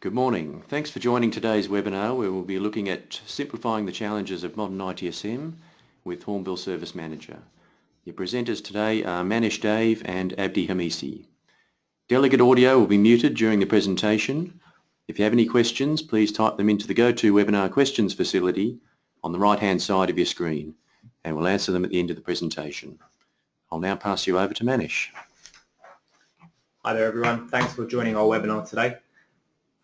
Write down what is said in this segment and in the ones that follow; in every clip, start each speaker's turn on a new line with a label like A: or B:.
A: Good morning. Thanks for joining today's webinar where we'll be looking at simplifying the challenges of modern ITSM with Hornbill Service Manager. Your presenters today are Manish Dave and Abdi Hamisi. Delegate audio will be muted during the presentation. If you have any questions, please type them into the GoToWebinar questions facility on the right-hand side of your screen, and we'll answer them at the end of the presentation. I'll now pass you over to Manish.
B: Hi there everyone, thanks for joining our webinar today.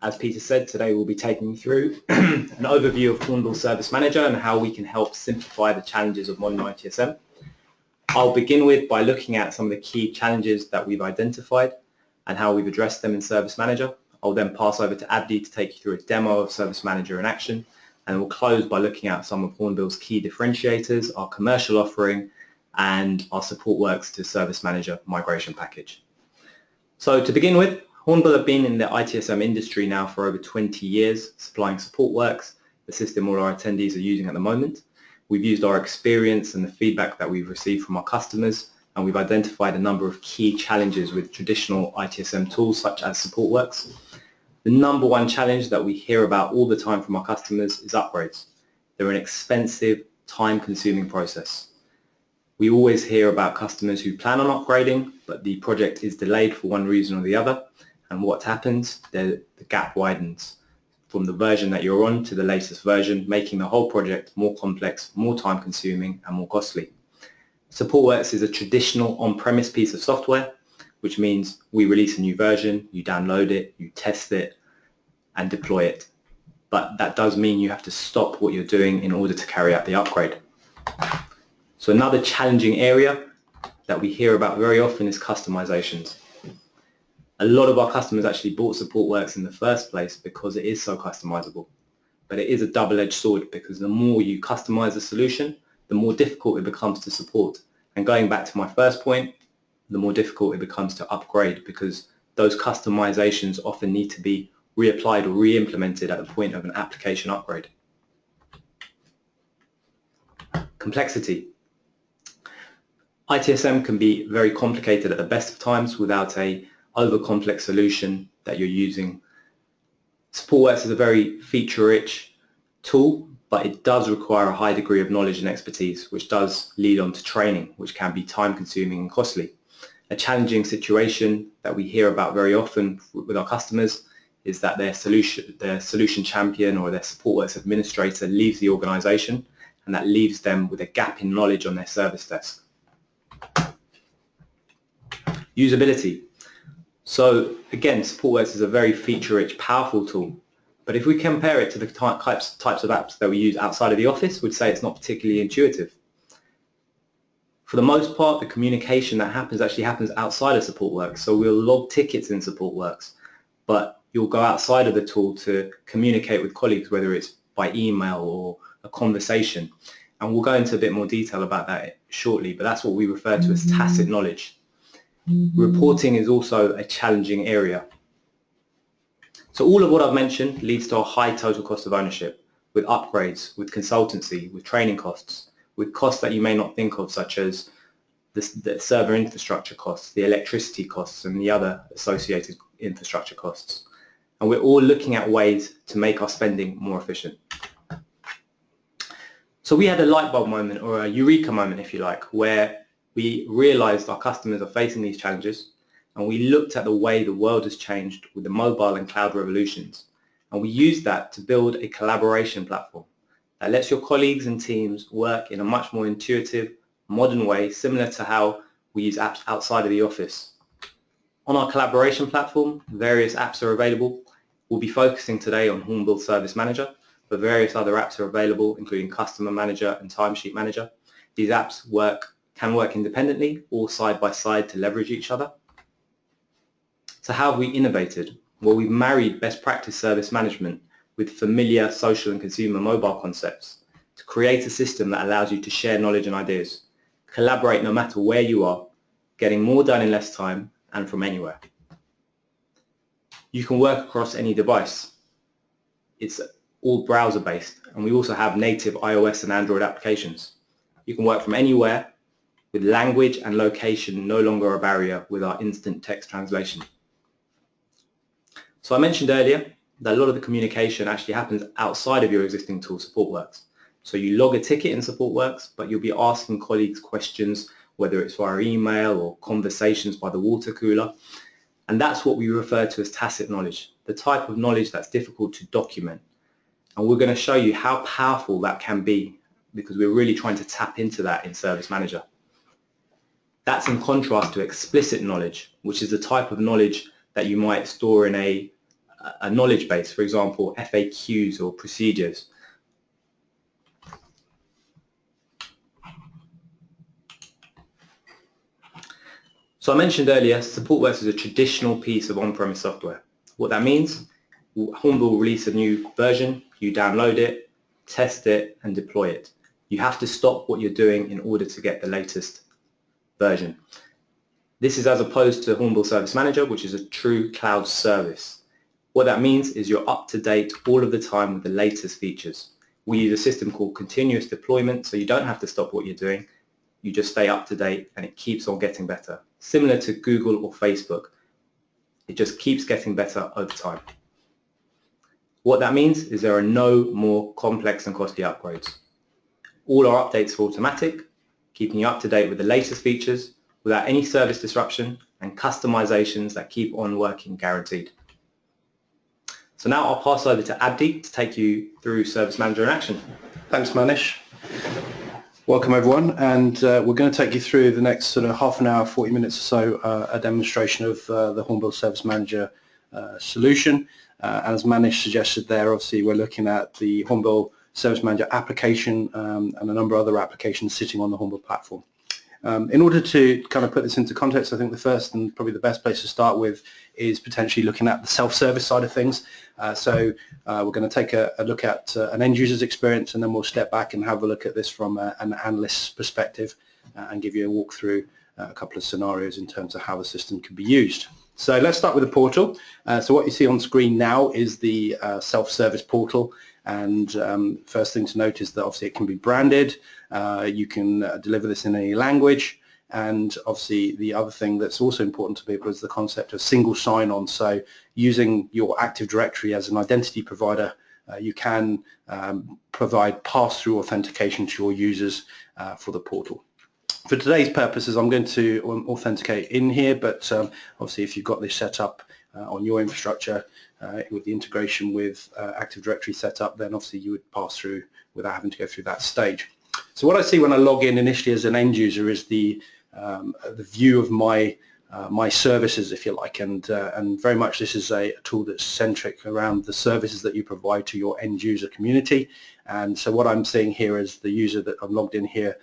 B: As Peter said, today we'll be taking you through an overview of Hornbill Service Manager and how we can help simplify the challenges of modern ITSM. I'll begin by looking at some of the key challenges that we've identified and how we've addressed them in Service Manager. I'll then pass over to Abdi to take you through a demo of Service Manager in action, and we'll close by looking at some of Hornbill's key differentiators, our commercial offering, and our Supportworks to Service Manager migration package. So to begin with, Hornbill have been in the ITSM industry now for over 20 years, supplying Supportworks, the system all our attendees are using at the moment. We've used our experience and the feedback that we've received from our customers, and we've identified a number of key challenges with traditional ITSM tools such as Supportworks. The number one challenge that we hear about all the time from our customers is upgrades. They're an expensive, time-consuming process. We always hear about customers who plan on upgrading, but the project is delayed for one reason or the other. And what happens? The gap widens from the version that you're on to the latest version, making the whole project more complex, more time-consuming, and more costly. Supportworks is a traditional on-premise piece of software, which means we release a new version, you download it, you test it, and deploy it. But that does mean you have to stop what you're doing in order to carry out the upgrade. So another challenging area that we hear about very often is customizations. A lot of our customers actually bought Supportworks in the first place because it is so customizable. But it is a double-edged sword because the more you customize a solution, the more difficult it becomes to support. And going back to my first point, the more difficult it becomes to upgrade because those customizations often need to be reapplied or re-implemented at the point of an application upgrade. Complexity. ITSM can be very complicated at the best of times without a over-complex solution that you're using. Supportworks is a very feature-rich tool, but it does require a high degree of knowledge and expertise, which does lead on to training, which can be time-consuming and costly. A challenging situation that we hear about very often with our customers is that their solution champion or their Supportworks administrator leaves the organization, and that leaves them with a gap in knowledge on their service desk. Usability. So again, Supportworks is a very feature-rich, powerful tool, but if we compare it to the types of apps that we use outside of the office, we'd say it's not particularly intuitive. For the most part, the communication that actually happens outside of Supportworks. So we'll log tickets in Supportworks, but you'll go outside of the tool to communicate with colleagues, whether it's by email or a conversation. And we'll go into a bit more detail about that shortly, but that's what we refer to as tacit knowledge. Reporting is also a challenging area. So all of what I've mentioned leads to a high total cost of ownership with upgrades, with consultancy, with training costs, with costs that you may not think of, such as the server infrastructure costs, the electricity costs, and the other associated infrastructure costs. And we're all looking at ways to make our spending more efficient. So we had a light bulb moment, or a eureka moment if you like, where we realized our customers are facing these challenges, and we looked at the way the world has changed with the mobile and cloud revolutions, and we used that to build a collaboration platform that lets your colleagues and teams work in a much more intuitive, modern way, similar to how we use apps outside of the office. On our collaboration platform, various apps are available. We'll be focusing today on Hornbill Service Manager, but various other apps are available, including Customer Manager and Timesheet Manager. These apps can work independently or side by side to leverage each other. So how have we innovated? Well, we've married best practice service management with familiar social and consumer mobile concepts to create a system that allows you to share knowledge and ideas, collaborate no matter where you are, getting more done in less time and from anywhere. You can work across any device. It's all browser based, and we also have native iOS and Android applications. You can work from anywhere, with language and location no longer a barrier with our instant text translation. So I mentioned earlier that a lot of the communication actually happens outside of your existing tool, Supportworks. So you log a ticket in Supportworks, but you'll be asking colleagues questions, whether it's via email or conversations by the water cooler. And that's what we refer to as tacit knowledge, the type of knowledge that's difficult to document. And we're going to show you how powerful that can be, because we're really trying to tap into that in Service Manager. That's in contrast to explicit knowledge, which is the type of knowledge that you might store in a knowledge base, for example, FAQs or procedures. So I mentioned earlier, Supportworks is a traditional piece of on-premise software. What that means, Hornbill will release a new version, you download it, test it, and deploy it. You have to stop what you're doing in order to get the latest version. This is as opposed to Hornbill Service Manager, which is a true cloud service. What that means is you're up to date all of the time with the latest features. We use a system called continuous deployment, so you don't have to stop what you're doing. You just stay up to date and it keeps on getting better. Similar to Google or Facebook. It just keeps getting better over time. What that means is there are no more complex and costly upgrades. All our updates are automatic, keeping you up to date with the latest features without any service disruption and customizations that keep on working guaranteed. So now I'll pass over to Abdi to take you through Service Manager in action.
C: Thanks, Manish. Welcome everyone, and we're going to take you through the next sort of half an hour, 40 minutes or so, a demonstration of the Hornbill Service Manager solution. And as Manish suggested there, obviously we're looking at the Hornbill Service Manager application and a number of other applications sitting on the Hornbill platform. In order to kind of put this into context, I think the first and probably the best place to start with is potentially looking at the self-service side of things. So we're going to take a look at an end user's experience, and then we'll step back and have a look at this from an analyst's perspective and give you a walk through a couple of scenarios in terms of how the system can be used. So let's start with the portal. So what you see on screen now is the self-service portal. And first thing to note is that obviously it can be branded. You can deliver this in any language. And obviously the other thing that's also important to people is the concept of single sign-on. So using your Active Directory as an identity provider, you can provide pass-through authentication to your users for the portal. For today's purposes, I'm going to authenticate in here, but obviously if you've got this set up on your infrastructure with the integration with Active Directory set up, then obviously you would pass through without having to go through that stage. So what I see when I log in initially as an end user is the view of my my services, if you like, and very much this is a tool that's centric around the services that you provide to your end user community. And so what I'm seeing here is the user that I'm logged in here,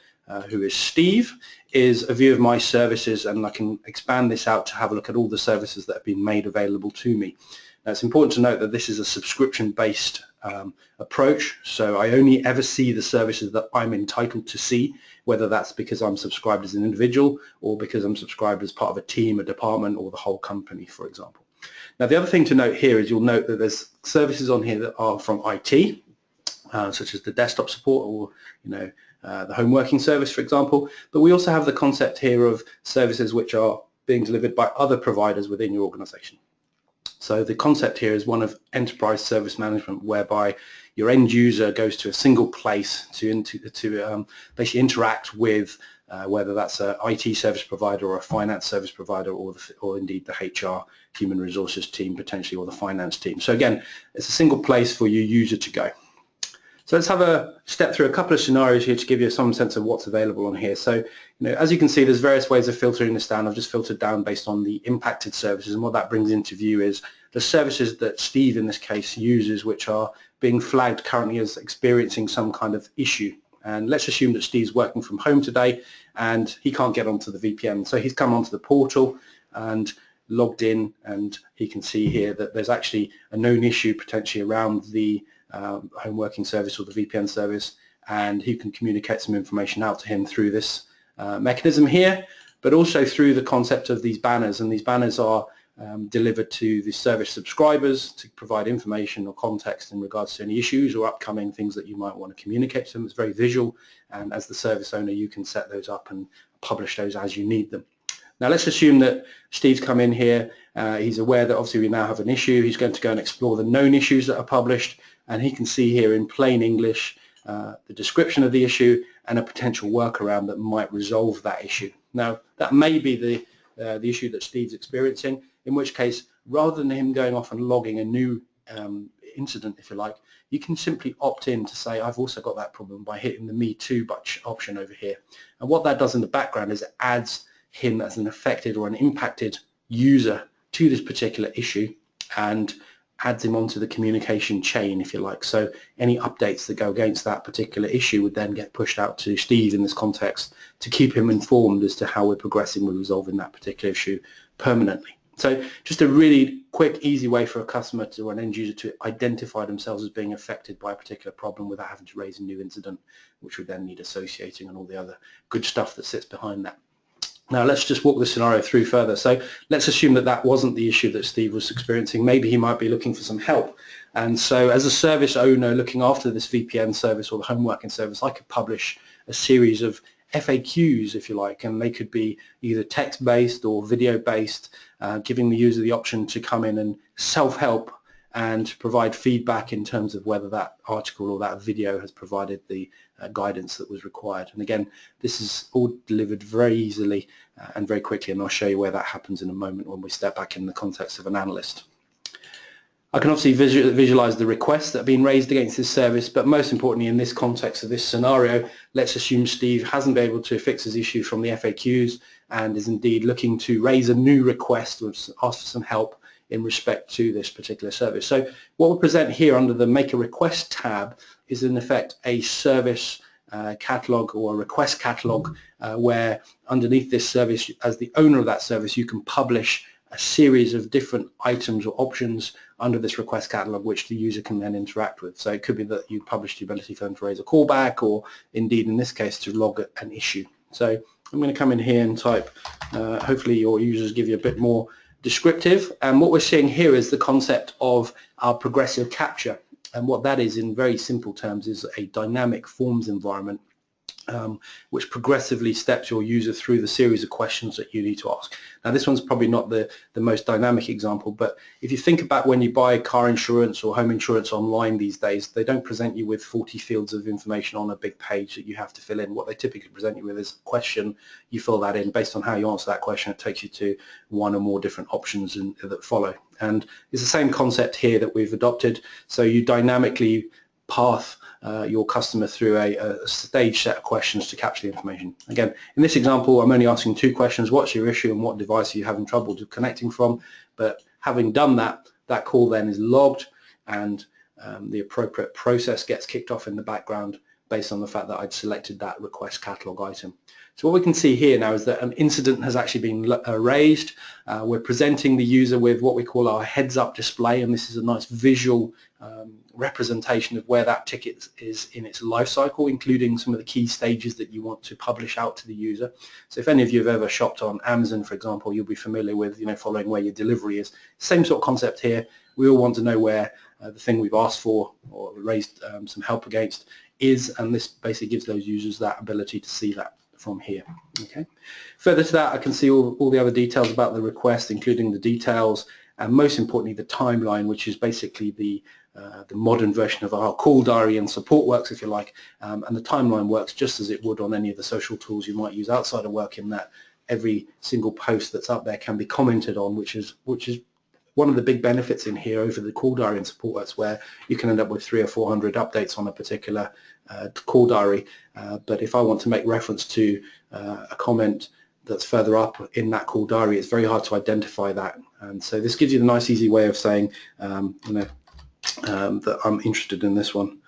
C: who is Steve, is a view of my services, and I can expand this out to have a look at all the services that have been made available to me. Now it's important to note that this is a subscription-based approach, so I only ever see the services that I'm entitled to see, whether that's because I'm subscribed as an individual or because I'm subscribed as part of a team, a department, or the whole company, for example. Now the other thing to note here is you'll note that there's services on here that are from IT, such as the desktop support or the home working service, for example, but we also have the concept here of services which are being delivered by other providers within your organization. So the concept here is one of enterprise service management, whereby your end user goes to a single place to basically interact with whether that's an IT service provider or a finance service provider, or indeed the HR human resources team potentially, or the finance team. So again, it's a single place for your user to go. So let's have a step through a couple of scenarios here to give you some sense of what's available on here. So, as you can see, there's various ways of filtering this down. I've just filtered down based on the impacted services, and what that brings into view is the services that Steve, in this case, uses, which are being flagged currently as experiencing some kind of issue. And let's assume that Steve's working from home today and he can't get onto the VPN. So he's come onto the portal and logged in, and he can see here that there's actually a known issue potentially around the home working service or the VPN service, and he can communicate some information out to him through this mechanism here, but also through the concept of these banners. And these banners are delivered to the service subscribers to provide information or context in regards to any issues or upcoming things that you might want to communicate to them. It's very visual, and as the service owner you can set those up and publish those as you need them. Now let's assume that Steve's come in here, he's aware that obviously we now have an issue, he's going to go and explore the known issues that are published, and he can see here in plain English the description of the issue and a potential workaround that might resolve that issue. Now that may be the issue that Steve's experiencing, in which case rather than him going off and logging a new incident, if you like, you can simply opt in to say I've also got that problem by hitting the Me Too option over here. And what that does in the background is it adds him as an affected or an impacted user to this particular issue and adds him onto the communication chain, if you like. So any updates that go against that particular issue would then get pushed out to Steve in this context to keep him informed as to how we're progressing with resolving that particular issue permanently. So just a really quick, easy way for a customer to, or an end user to identify themselves as being affected by a particular problem without having to raise a new incident, which would then need associating and all the other good stuff that sits behind that. Now let's just walk the scenario through further. So let's assume that that wasn't the issue that Steve was experiencing. Maybe he might be looking for some help. And so as a service owner looking after this VPN service or the home working service, I could publish a series of FAQs, if you like, and they could be either text-based or video-based, giving the user the option to come in and self-help and provide feedback in terms of whether that article or that video has provided the guidance that was required. And again, this is all delivered very easily and very quickly, and I'll show you where that happens in a moment when we step back in the context of an analyst. I can obviously visualize the requests that have been raised against this service, but most importantly in this context of this scenario, let's assume Steve hasn't been able to fix his issue from the FAQs and is indeed looking to raise a new request or ask for some help in respect to this particular service. So what we present here under the Make a Request tab is in effect a service catalog or a request catalog where underneath this service, as the owner of that service, you can publish a series of different items or options under this request catalog which the user can then interact with. So it could be that you publish the ability for them to raise a callback, or indeed in this case to log an issue. So I'm going to come in here and type, hopefully your users give you a bit more descriptive, and what we're seeing here is the concept of our progressive capture, and what that is in very simple terms is a dynamic forms environment which progressively steps your user through the series of questions that you need to ask. Now this one's probably not the most dynamic example, but if you think about when you buy car insurance or home insurance online these days, they don't present you with 40 fields of information on a big page that you have to fill in. What they typically present you with is a question, you fill that in. Based on how you answer that question, it takes you to one or more different options that follow. And it's the same concept here that we've adopted. So you dynamically path your customer through a stage set of questions to capture the information. Again, in this example, I'm only asking two questions: what's your issue and what device are you having trouble connecting from? But having done that, that call then is logged, and the appropriate process gets kicked off in the background based on the fact that I'd selected that request catalog item. So what we can see here now is that an incident has actually been raised. We're presenting the user with what we call our heads-up display, and this is a nice visual representation of where that ticket is in its life cycle, including some of the key stages that you want to publish out to the user. So if any of you have ever shopped on Amazon, for example, you'll be familiar with, following where your delivery is. Same sort of concept here. We all want to know where the thing we've asked for or raised some help against is, and this basically gives those users that ability to see that from here. Okay. Further to that, I can see all the other details about the request, including the details, and most importantly the timeline, which is basically the modern version of our call diary and Supportworks, if you like, and the timeline works just as it would on any of the social tools you might use outside of work, in that every single post that's up there can be commented on, which is one of the big benefits in here over the call diary and Supportworks, where you can end up with 300 or 400 updates on a particular call diary. But if I want to make reference to a comment that's further up in that call diary, it's very hard to identify that. And so this gives you the nice, easy way of saying, that I'm interested in this one,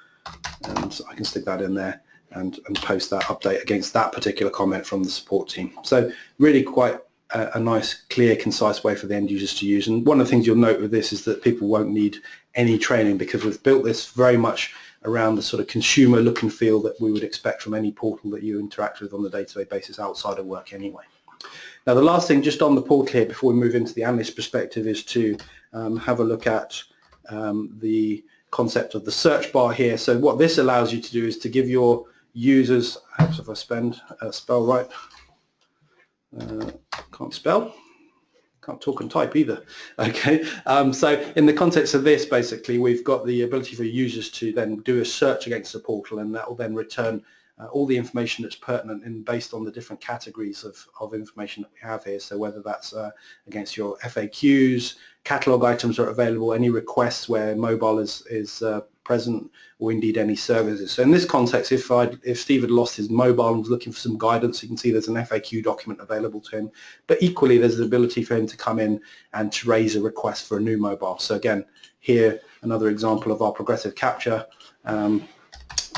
C: and so I can stick that in there and post that update against that particular comment from the support team. So really quite a nice, clear, concise way for the end users to use. And one of the things you'll note with this is that people won't need any training, because we've built this very much around the sort of consumer look and feel that we would expect from any portal that you interact with on a day-to-day basis outside of work anyway. Now the last thing just on the portal here before we move into the analyst perspective is to have a look at the concept of the search bar here. So what this allows you to do is to give your users, perhaps if I spell right, can't spell. Can't talk and type either. Okay, so in the context of this, basically, we've got the ability for users to then do a search against the portal, and that will then return all the information that's pertinent and based on the different categories of information that we have here. So whether that's against your FAQs, catalog items are available, any requests where mobile is present, or indeed any services. So in this context, if Steve had lost his mobile and was looking for some guidance, you can see there's an FAQ document available to him. But equally, there's the ability for him to come in and to raise a request for a new mobile. So again, here another example of our progressive capture.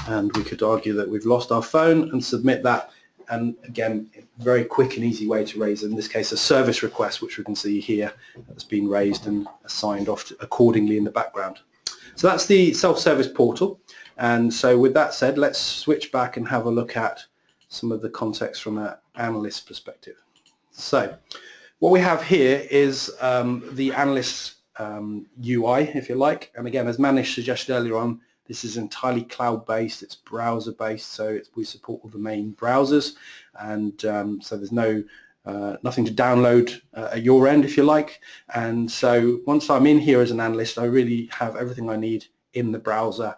C: And we could argue that we've lost our phone and submit that. And again, very quick and easy way to raise, in this case, a service request, which we can see here that's been raised and signed off accordingly in the background. So that's the self-service portal. And so with that said, let's switch back and have a look at some of the context from an analyst perspective. So what we have here is the analyst UI, if you like. And again, as Manish suggested earlier on, this is entirely cloud-based, it's browser-based, so we support all the main browsers, and so there's nothing to download at your end, if you like. And so once I'm in here as an analyst, I really have everything I need in the browser,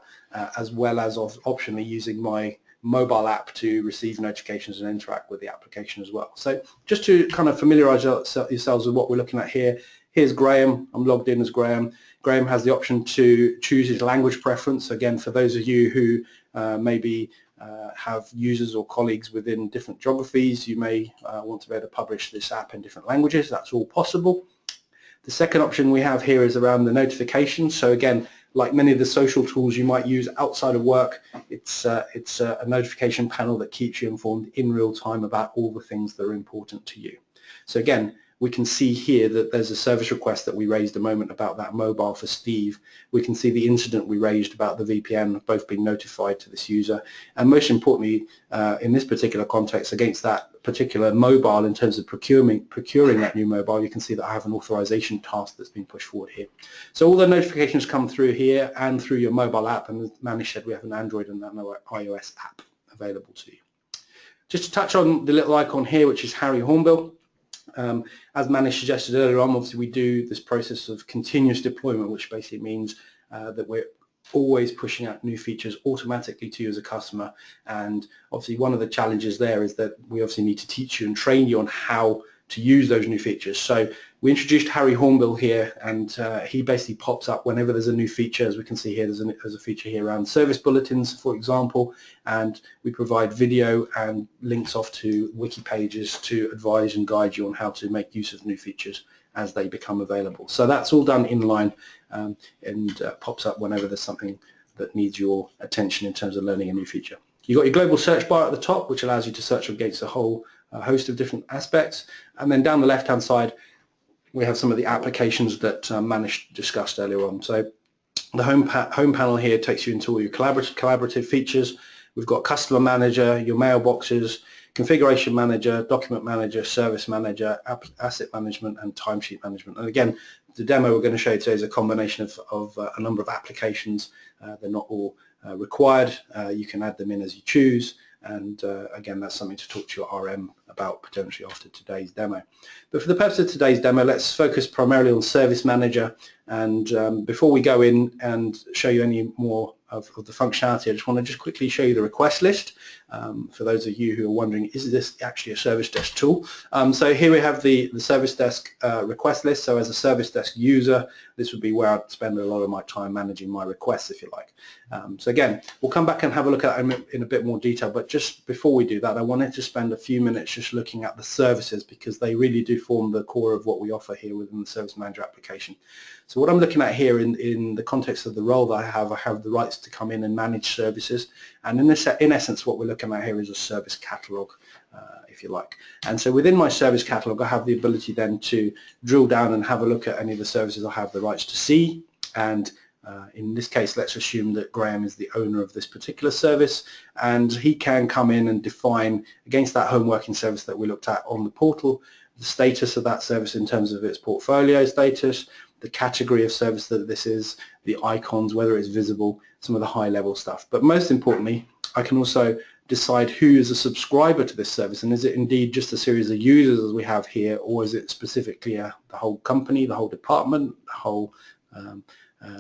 C: as well as optionally using my mobile app to receive notifications and interact with the application as well. So just to kind of familiarize yourselves with what we're looking at here, here's Graham. I'm logged in as Graham. Graham has the option to choose his language preference. Again, for those of you who maybe have users or colleagues within different geographies, you may want to be able to publish this app in different languages. That's all possible. The second option we have here is around the notifications. So again, like many of the social tools you might use outside of work, it's a notification panel that keeps you informed in real time about all the things that are important to you. So again, we can see here that there's a service request that we raised a moment about that mobile for Steve. We can see the incident we raised about the VPN both being notified to this user. And most importantly, in this particular context, against that particular mobile, in terms of procuring that new mobile, you can see that I have an authorization task that's been pushed forward here. So all the notifications come through here and through your mobile app, and as Manish said, we have an Android and an iOS app available to you. Just to touch on the little icon here, which is Harry Hornbill. As Manish suggested earlier on, obviously we do this process of continuous deployment, which basically means that we're always pushing out new features automatically to you as a customer. And obviously one of the challenges there is that we obviously need to teach you and train you on how to use those new features. So we introduced Harry Hornbill here, and he basically pops up whenever there's a new feature. As we can see here, there's a feature here around service bulletins, for example, and we provide video and links off to wiki pages to advise and guide you on how to make use of new features as they become available. So that's all done inline and pops up whenever there's something that needs your attention in terms of learning a new feature. You've got your global search bar at the top, which allows you to search against a whole host of different aspects. And then down the left-hand side, we have some of the applications that Manish discussed earlier on. So the home panel here takes you into all your collaborative features. We've got Customer Manager, your mailboxes, Configuration Manager, Document Manager, Service Manager, Asset Management, and Timesheet Management. And again, the demo we're going to show you today is a combination of a number of applications. They're not all required. You can add them in as you choose. And again, that's something to talk to your RM about potentially after today's demo. But for the purpose of today's demo, let's focus primarily on Service Manager. And before we go in and show you any more of the functionality, I just want to quickly show you the request list. For those of you who are wondering, is this actually a service desk tool? So here we have the service desk request list. So as a service desk user, this would be where I'd spend a lot of my time managing my requests, if you like. So again, we'll come back and have a look at it in a bit more detail, but just before we do that, I wanted to spend a few minutes just looking at the services, because they really do form the core of what we offer here within the Service Manager application. So what I'm looking at here in the context of the role that I have the rights to come in and manage services, and in essence what we're looking at here is a service catalog, if you like. And so within my service catalog, I have the ability then to drill down and have a look at any of the services I have the rights to see. And in this case, let's assume that Graham is the owner of this particular service, and he can come in and define against that home working service that we looked at on the portal, the status of that service in terms of its portfolio status, the category of service that this is, the icons, whether it's visible, some of the high level stuff. But most importantly, I can also decide who is a subscriber to this service, and is it indeed just a series of users as we have here, or is it specifically the whole company, the whole department, the whole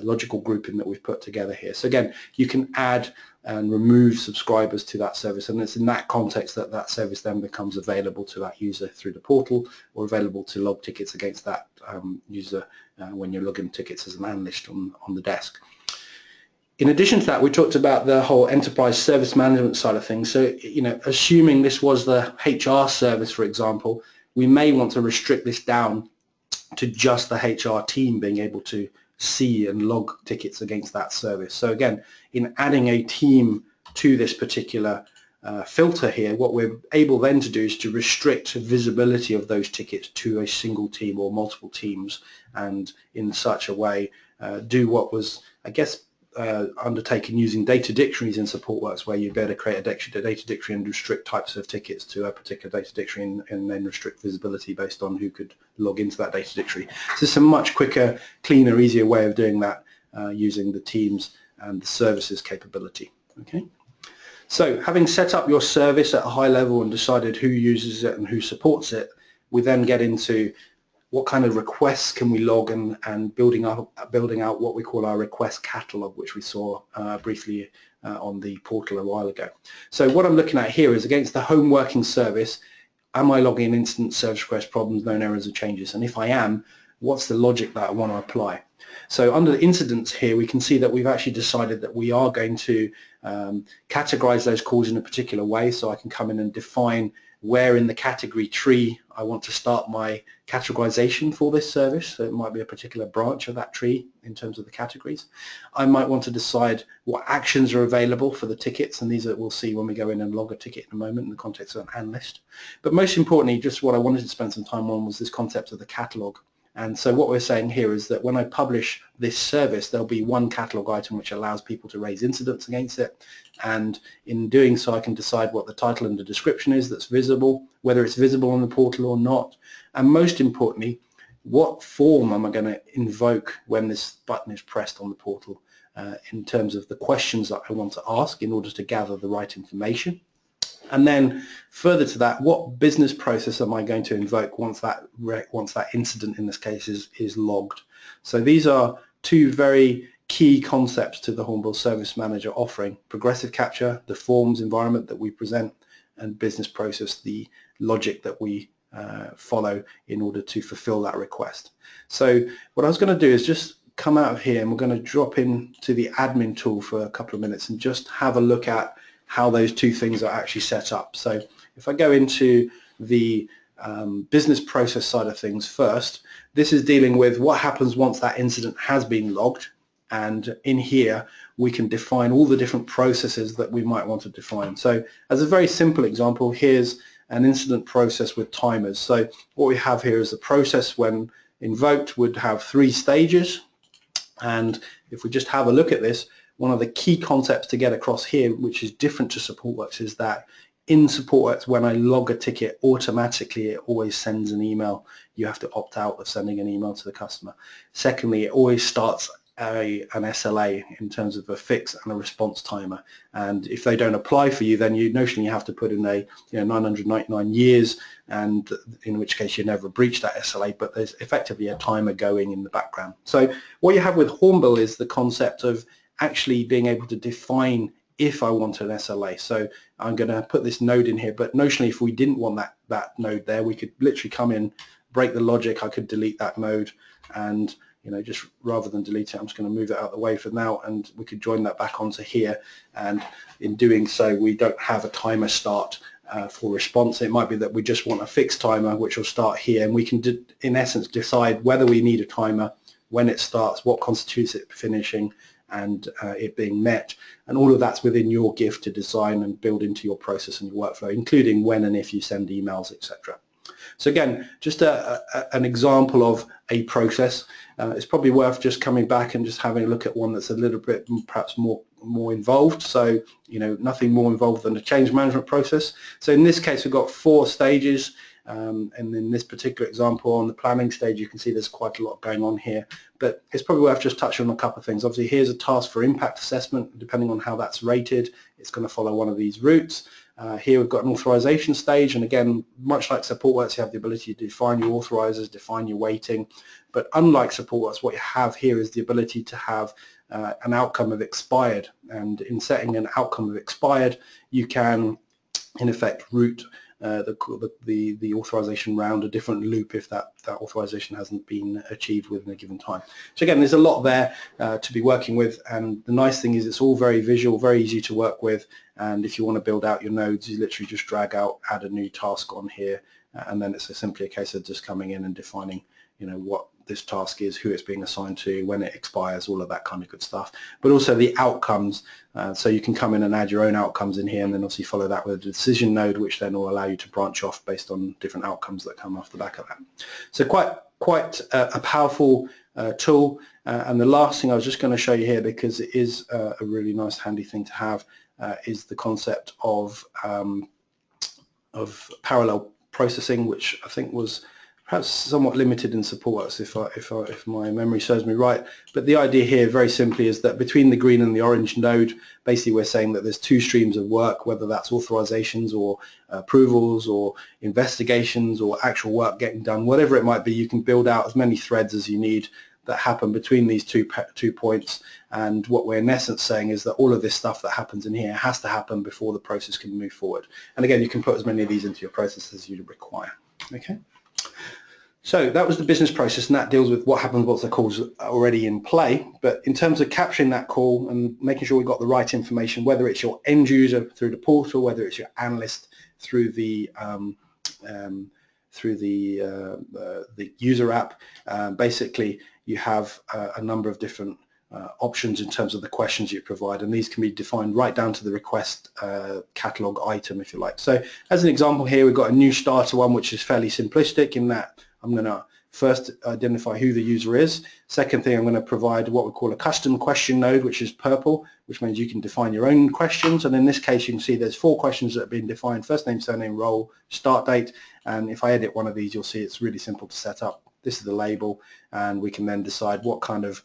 C: logical grouping that we've put together here. So again, you can add and remove subscribers to that service, and it's in that context that that service then becomes available to that user through the portal, or available to log tickets against that user when you're logging tickets as an analyst on the desk. In addition to that, we talked about the whole enterprise service management side of things. So, assuming this was the HR service, for example, we may want to restrict this down to just the HR team being able to see and log tickets against that service. So again, in adding a team to this particular filter here, what we're able then to do is to restrict visibility of those tickets to a single team or multiple teams, and in such a way do what was, I guess, undertaken using data dictionaries in Supportworks, where you'd be able to create a data dictionary and restrict types of tickets to a particular data dictionary, and then restrict visibility based on who could log into that data dictionary. So it's a much quicker, cleaner, easier way of doing that using the teams and the services capability. Okay. So having set up your service at a high level and decided who uses it and who supports it, we then get into what kind of requests can we log, and building out what we call our request catalog, which we saw briefly on the portal a while ago. So what I'm looking at here is against the home working service, am I logging incident, service request, problems, known errors or changes? And if I am, what's the logic that I want to apply? So under the incidents here, we can see that we've actually decided that we are going to categorize those calls in a particular way. So I can come in and define where in the category tree I want to start my categorization for this service. So it might be a particular branch of that tree in terms of the categories. I might want to decide what actions are available for the tickets, and these we'll see when we go in and log a ticket in a moment in the context of an analyst. But most importantly, just what I wanted to spend some time on was this concept of the catalog. And so what we're saying here is that when I publish this service, there'll be one catalog item which allows people to raise incidents against it, and in doing so I can decide what the title and the description is that's visible, whether it's visible on the portal or not, and most importantly, what form am I going to invoke when this button is pressed on the portal in terms of the questions that I want to ask in order to gather the right information. And then further to that, what business process am I going to invoke once that incident in this case is logged? So these are two very key concepts to the Hornbill Service Manager offering: progressive capture, the forms environment that we present, and business process, the logic that we follow in order to fulfill that request. So what I was going to do is just come out of here, and we're going to drop into the admin tool for a couple of minutes and just have a look at how those two things are actually set up. So if I go into the business process side of things first, this is dealing with what happens once that incident has been logged, and in here we can define all the different processes that we might want to define. So as a very simple example, here's an incident process with timers. So what we have here is the process when invoked would have 3 stages, and if we just have a look at this, one of the key concepts to get across here, which is different to Supportworks, is that in Supportworks, when I log a ticket, automatically it always sends an email. You have to opt out of sending an email to the customer. Secondly, it always starts an SLA in terms of a fix and a response timer. And if they don't apply for you, then notionally you have to put in a 999 years, and in which case you never breach that SLA, but there's effectively a timer going in the background. So what you have with Hornbill is the concept of actually being able to define if I want an SLA. So I'm going to put this node in here, but notionally if we didn't want that node there, we could literally come in, break the logic, I could delete that node, and just rather than delete it, I'm just going to move it out of the way for now, and we could join that back onto here, and in doing so we don't have a timer start for response. It might be that we just want a fixed timer which will start here, and we can in essence decide whether we need a timer, when it starts, what constitutes it finishing, and it being met, and all of that's within your gift to design and build into your process and your workflow, including when and if you send emails, etc. So again, just an example of a process. It's probably worth just coming back and just having a look at one that's a little bit perhaps more involved. So nothing more involved than a change management process. So in this case we've got 4 stages, And in this particular example, on the planning stage, you can see there's quite a lot going on here. But it's probably worth just touching on a couple of things. Obviously, here's a task for impact assessment. Depending on how that's rated, it's going to follow one of these routes. Here we've got an authorization stage, and again, much like Supportworks, you have the ability to define your authorizers, define your weighting. But unlike Supportworks, what you have here is the ability to have an outcome of expired. And in setting an outcome of expired, you can, in effect, route the authorization round a different loop if that authorization hasn't been achieved within a given time. So again, there's a lot there to be working with, and the nice thing is it's all very visual, very easy to work with, and if you want to build out your nodes, you literally just drag out, add a new task on here, and then it's simply a case of just coming in and defining, you know, what this task is, who it's being assigned to, when it expires, all of that kind of good stuff. But also the outcomes, so you can come in and add your own outcomes in here, and then obviously follow that with a decision node, which then will allow you to branch off based on different outcomes that come off the back of that. So quite a powerful tool. And the last thing I was just going to show you here, because it is a really nice handy thing to have, is the concept of parallel processing, which I think was perhaps somewhat limited in Supportworks if my memory serves me right. But the idea here very simply is that between the green and the orange node, basically we're saying that there's two streams of work, whether that's authorizations or approvals or investigations or actual work getting done, whatever it might be. You can build out as many threads as you need that happen between these two points, and what we're in essence saying is that all of this stuff that happens in here has to happen before the process can move forward. And again, you can put as many of these into your process as you require. Okay. So that was the business process, and that deals with what happens once the call's already in play. But in terms of capturing that call and making sure we've got the right information, whether it's your end user through the portal, whether it's your analyst through the user app, basically you have a number of different options in terms of the questions you provide, and these can be defined right down to the request catalog item, if you like. So as an example here, we've got a new starter one, which is fairly simplistic in that I'm going to first identify who the user is. Second thing, I'm going to provide what we call a custom question node, which is purple, which means you can define your own questions. And in this case, you can see there's 4 questions that have been defined: first name, surname, role, start date. And if I edit one of these, you'll see it's really simple to set up. This is the label, and we can then decide what kind of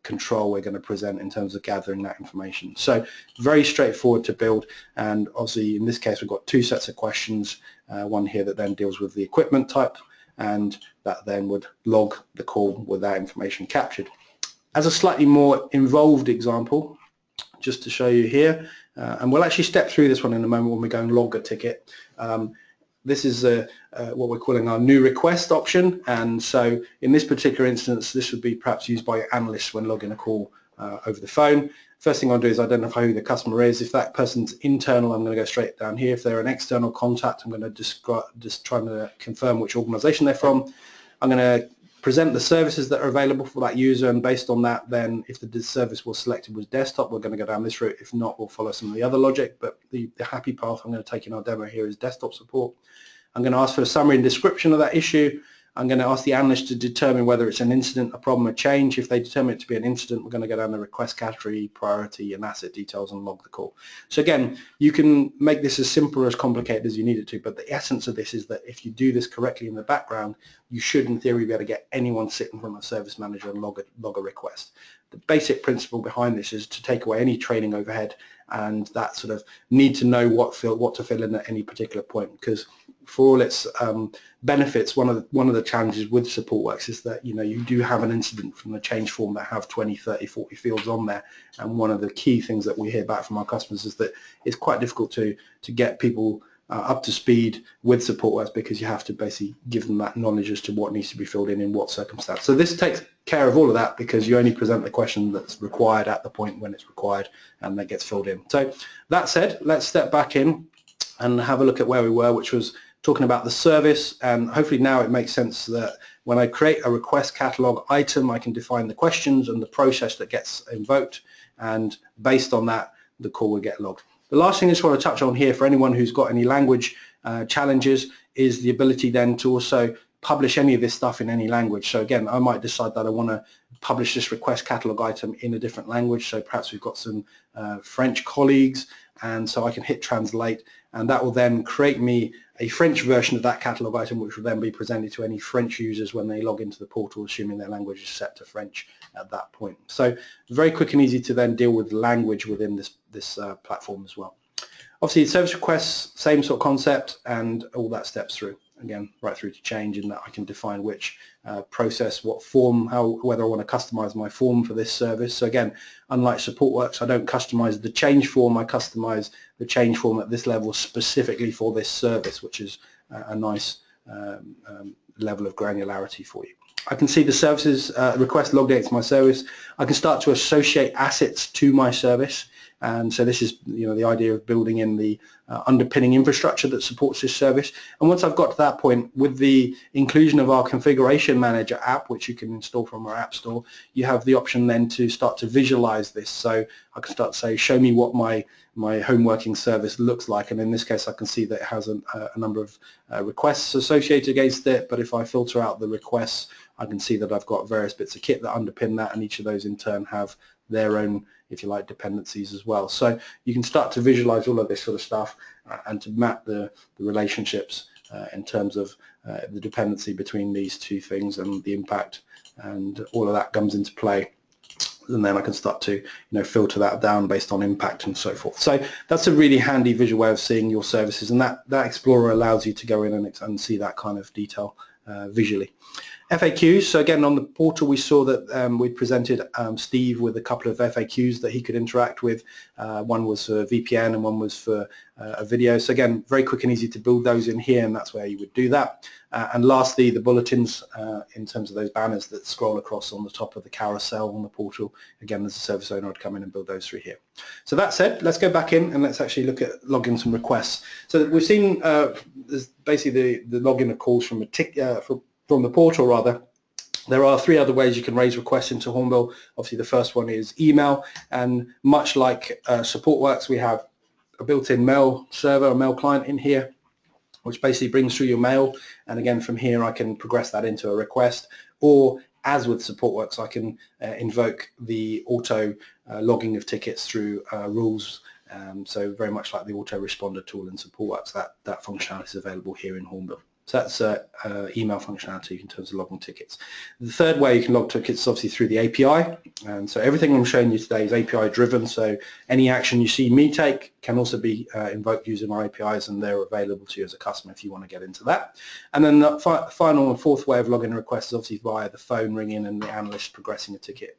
C: control we're going to present in terms of gathering that information. So very straightforward to build, and obviously in this case we've got 2 sets of questions, one here that then deals with the equipment type, and that then would log the call with that information captured. As a slightly more involved example, just to show you here, and we'll actually step through this one in a moment when we go and log a ticket. This is what we're calling our new request option, and so in this particular instance this would be perhaps used by your analysts when logging a call over the phone. First thing I'll do is identify who the customer is. If that person's internal, I'm going to go straight down here. If they're an external contact, I'm going to just try to confirm which organization they're from. I'm going to present the services that are available for that user, and based on that, then if the service was selected was desktop, we're going to go down this route. If not, we'll follow some of the other logic, but the happy path I'm going to take in our demo here is desktop support. I'm going to ask for a summary and description of that issue. I'm going to ask the analyst to determine whether it's an incident, a problem, a change. If they determine it to be an incident, we're going to go down the request category, priority, and asset details and log the call. So again, you can make this as simple or as complicated as you need it to, but the essence of this is that if you do this correctly in the background, you should in theory be able to get anyone sitting from a service manager and log a request. The basic principle behind this is to take away any training overhead and that sort of need to know what to fill in at any particular point, because for all its benefits, one of the challenges with Supportworks is that you do have an incident from the change form that have 20, 30, 40 fields on there, and one of the key things that we hear back from our customers is that it's quite difficult to get people up to speed with Supportworks, because you have to basically give them that knowledge as to what needs to be filled in what circumstance. So this takes care of all of that, because you only present the question that's required at the point when it's required, and that gets filled in. So that said, let's step back in and have a look at where we were, which was talking about the service, and hopefully now it makes sense that when I create a request catalog item, I can define the questions and the process that gets invoked, and based on that, the call will get logged. The last thing I just want to touch on here for anyone who's got any language challenges is the ability then to also publish any of this stuff in any language. So again, I might decide that I want to publish this request catalog item in a different language. So perhaps we've got some French colleagues and so I can hit translate, and that will then create me a French version of that catalogue item, which will then be presented to any French users when they log into the portal, assuming their language is set to French at that point. So very quick and easy to then deal with language within this platform as well. Obviously, service requests, same sort of concept, and all that steps through. Again, right through to change, in that I can define which process, what form, whether I want to customize my form for this service. So again, unlike Supportworks, I don't customize the change form, I customize the change form at this level specifically for this service, which is a nice level of granularity for you. I can see the services request logged against my service. I can start to associate assets to my service. And so this is, the idea of building in the underpinning infrastructure that supports this service. And once I've got to that point, with the inclusion of our Configuration Manager app, which you can install from our App Store, you have the option then to start to visualize this. So I can start to say, show me what my home working service looks like. And in this case, I can see that it has a number of requests associated against it. But if I filter out the requests, I can see that I've got various bits of kit that underpin that, and each of those in turn have their own, if you like, dependencies as well. So you can start to visualize all of this sort of stuff and to map the relationships in terms of the dependency between these two things and the impact, and all of that comes into play. And then I can start to filter that down based on impact and so forth. So that's a really handy visual way of seeing your services, and that Explorer allows you to go in and see that kind of detail visually. FAQs, so again on the portal we saw that we presented Steve with a couple of FAQs that he could interact with. One was for VPN and one was for a video. So again, very quick and easy to build those in here, and that's where you would do that. And lastly, the bulletins in terms of those banners that scroll across on the top of the carousel on the portal. Again, as a service owner, I'd come in and build those through here. So that said, let's go back in and let's actually look at logging some requests. So we've seen there's basically the login of calls from from the portal rather. There are three other ways you can raise requests into Hornbill. Obviously the first one is email, and much like Supportworks, we have a built-in mail server, a mail client in here, which basically brings through your mail, and again from here I can progress that into a request, or as with Supportworks I can invoke the auto logging of tickets through rules. So very much like the autoresponder tool in Supportworks, that functionality is available here in Hornbill. So that's email functionality in terms of logging tickets. The third way you can log tickets is obviously through the API, and so everything I'm showing you today is API driven, so any action you see me take can also be invoked using our APIs, and they're available to you as a customer if you want to get into that. And then the final and fourth way of logging requests is obviously via the phone ringing and the analyst progressing a ticket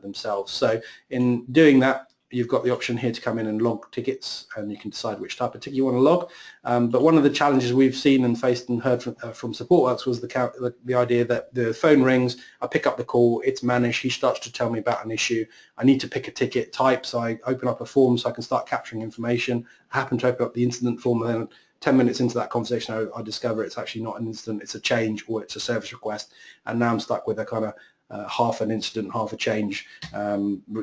C: themselves. So in doing that, you've got the option here to come in and log tickets, and you can decide which type of ticket you want to log. But one of the challenges we've seen and faced and heard from Supportworks was the idea that the phone rings, I pick up the call, it's Manish, he starts to tell me about an issue, I need to pick a ticket type, so I open up a form so I can start capturing information. I happen to open up the incident form, and then 10 minutes into that conversation I discover it's actually not an incident, it's a change or it's a service request, and now I'm stuck with a kind of half an incident, half a change